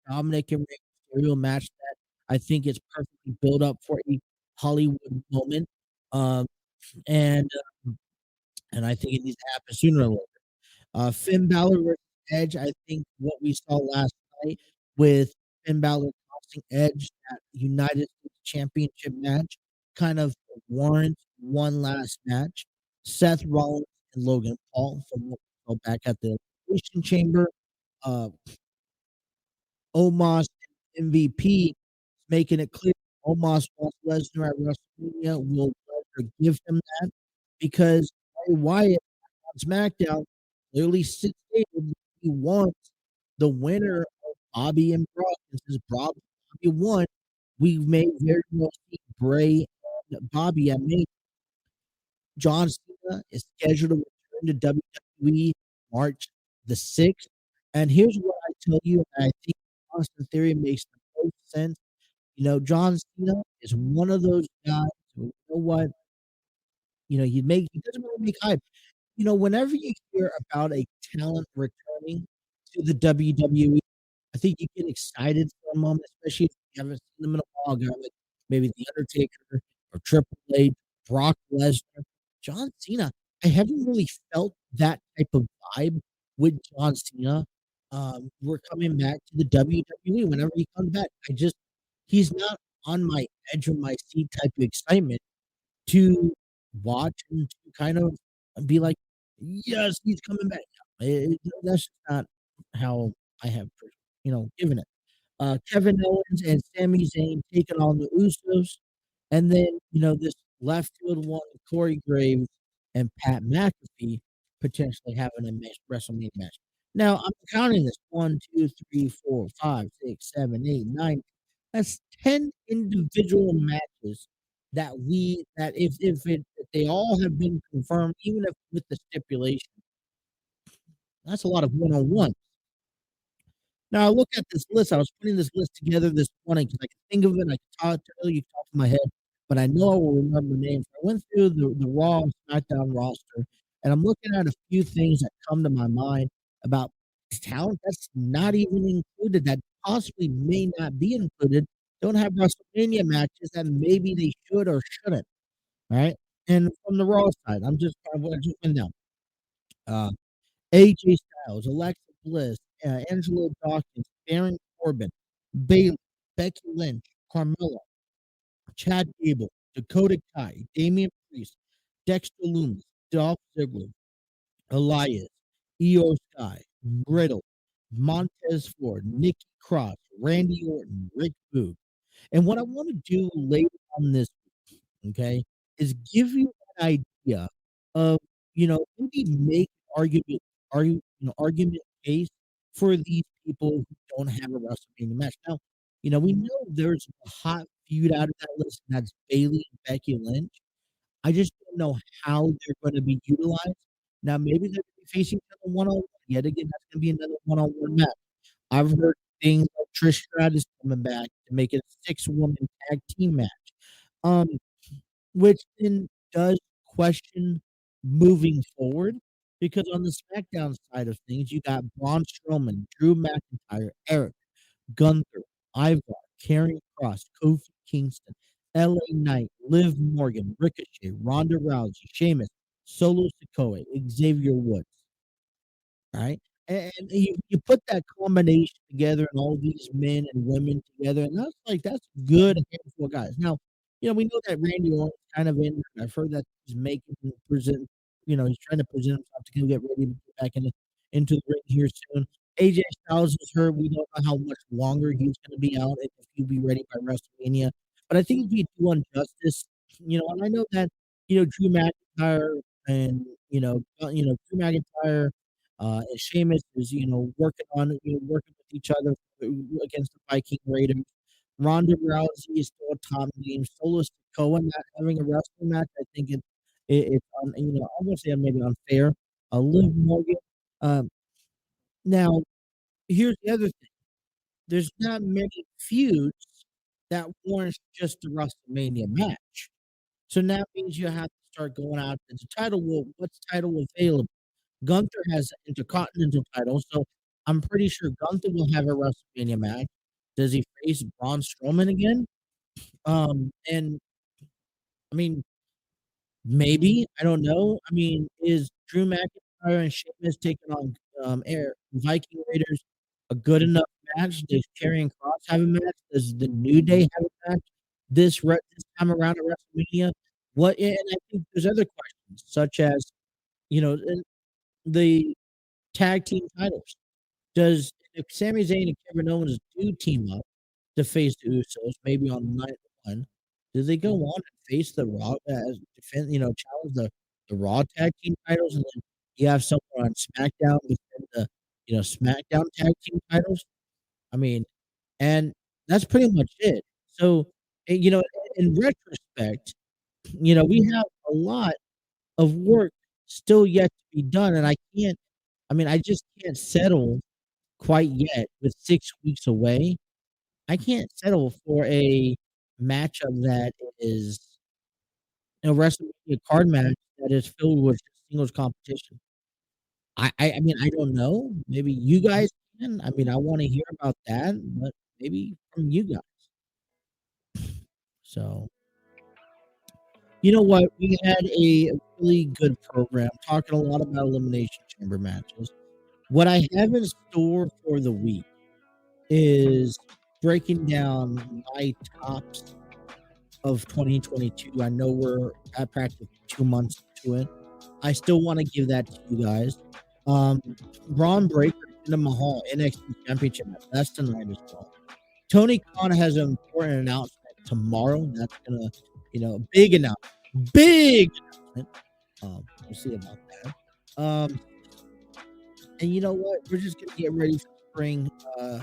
Speaker 1: Dominic and Rey Mysterio match that I think is perfectly built up for a Hollywood moment. Um, and and I think it needs to happen sooner or later. Finn Balor versus Edge. I think what we saw last night with Finn Balor costing Edge that United States Championship match kind of warrants one last match. Seth Rollins and Logan Paul from what we saw back at the Elimination Chamber. Uh, Omos and MVP making it clear Omos wants Lesnar at WrestleMania. Will Lesnar give him that? Because Bray Wyatt on SmackDown clearly stated he wants the winner of Bobby and Brock. And since Bobby won, we may very well see Bray and Bobby at Mania. John Cena is scheduled to return to WWE March the 6th. And here's what I tell you, and I think Austin Theory makes the most sense. John Cena is one of those guys who, you know what, he doesn't really make hype. Whenever you hear about a talent returning to the WWE, I think you get excited for a moment, especially if you haven't seen them in a while. Guy like maybe The Undertaker or Triple H, Brock Lesnar, John Cena. I haven't really felt that type of vibe with John Cena. We're coming back to the WWE whenever he comes back. He's not on my edge of my seat type of excitement to watch and to kind of be like, yes, he's coming back. That's just not how I have, given it. Kevin Owens and Sami Zayn taking on the Usos, and then this left field one, Corey Graves and Pat McAfee potentially having a WrestleMania match. Now I'm counting this 1, 2, 3, 4, 5, 6, 7, 8, 9. That's 10 individual matches that if they all have been confirmed, even if with the stipulation, that's a lot of one-on-one. Now I look at this list. I was putting this list together this morning because I can think of it. I can tell you top of my head, but I know I will remember names. I went through the Raw and SmackDown roster, and I'm looking at a few things that come to my mind about talent that's not even included, that possibly may not be included. Don't have WrestleMania matches that maybe they should or shouldn't. Right? And from the Raw side, I just went down. AJ Styles, Alexa Bliss, Angelo Dawkins, Baron Corbin, Bayley, Becky Lynch, Carmella, Chad Gable, Dakota Kai, Damian Priest, Dexter Lumis, Dolph Ziggler, Elias, Io Sky, Riddle, Montez Ford, Nikki Cross, Randy Orton, Rick Boog. And what I want to do later on this week, okay, is give you an idea of, maybe make argument case for these people who don't have a WrestleMania match. Now, we know there's a hot feud out of that list, and that's Bayley and Becky Lynch. I just don't know how they're going to be utilized. Now, maybe they're going to be facing another one-on-one. Yet again, that's going to be another one-on-one match. I've heard things like Trish Stratus coming back to make it a 6-woman tag team match, which then does question moving forward because on the SmackDown side of things, you got Braun Strowman, Drew McIntyre, Eric, Gunther, Ivar, Karrion Kross, Kofi Kingston, LA Knight, Liv Morgan, Ricochet, Ronda Rousey, Sheamus, Solo Sikoa, Xavier Woods. Right? And you put that combination together and all these men and women together, and that's good handful of guys. Now, we know that Randy Orton's kind of in. I've heard that he's making present. He's trying to present himself to get ready to get back into the ring here soon. AJ Styles is hurt. We don't know how much longer he's going to be out and if he'll be ready by WrestleMania. But I think if we do on Justice, and I know that Drew McIntyre and Drew McIntyre and Sheamus is working with each other against the Viking Raiders. Ronda Rousey is still a top name. Solo Sikoa not having a wrestling match, I think it's I won't say maybe unfair. Liv Morgan. Um, Now here's the other thing. There's not many feuds that warrants just a WrestleMania match. So that means you have to start going out to the title. Well, what's title available? Gunther has an Intercontinental title, so I'm pretty sure Gunther will have a WrestleMania match. Does he face Braun Strowman again? And I mean, maybe I don't know. I mean, is Drew McIntyre and Sheamus taking on Air Viking Raiders a good enough match? Does Karrion Kross have a match? Does the New Day have a match this time around at WrestleMania? And I think there's other questions such as the tag team titles. Does if Sami Zayn and Kevin Owens do team up to face the Usos, maybe on night one, do they go on and face the Raw challenge the Raw tag team titles, and then you have someone on SmackDown defend the SmackDown tag team titles? I mean, and that's pretty much it. So, in retrospect, we have a lot of work still yet to be done, and I just can't settle quite yet with 6 weeks away. I can't settle for a matchup that is a WrestleMania card match that is filled with singles competition. I mean, I don't know. Maybe you guys can. I mean, I wanna hear about that, but maybe from you guys. So, you know what? We had a really good program talking a lot about Elimination Chamber matches. What I have in store for the week is breaking down my tops of 2022. I know we're at practically 2 months into it. I still want to give that to you guys. Braun Breaker, Jinder Mahal, NXT Championship match. That's tonight as well. Tony Khan has an important announcement tomorrow. That's gonna, big announcement. Big announcement. We'll see about that. And you know what? We're just gonna get ready for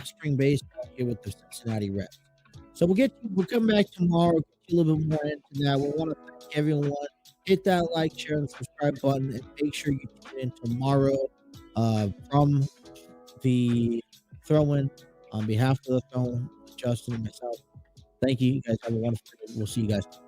Speaker 1: spring baseball here with the Cincinnati Reds. So we'll come back tomorrow, get you a little bit more into that. We want to thank everyone. Hit that like, share, and subscribe button, and make sure you tune in tomorrow from the throw-in on behalf of the throw-in, Justin and myself. Thank you. You guys have a wonderful day. We'll see you guys tomorrow.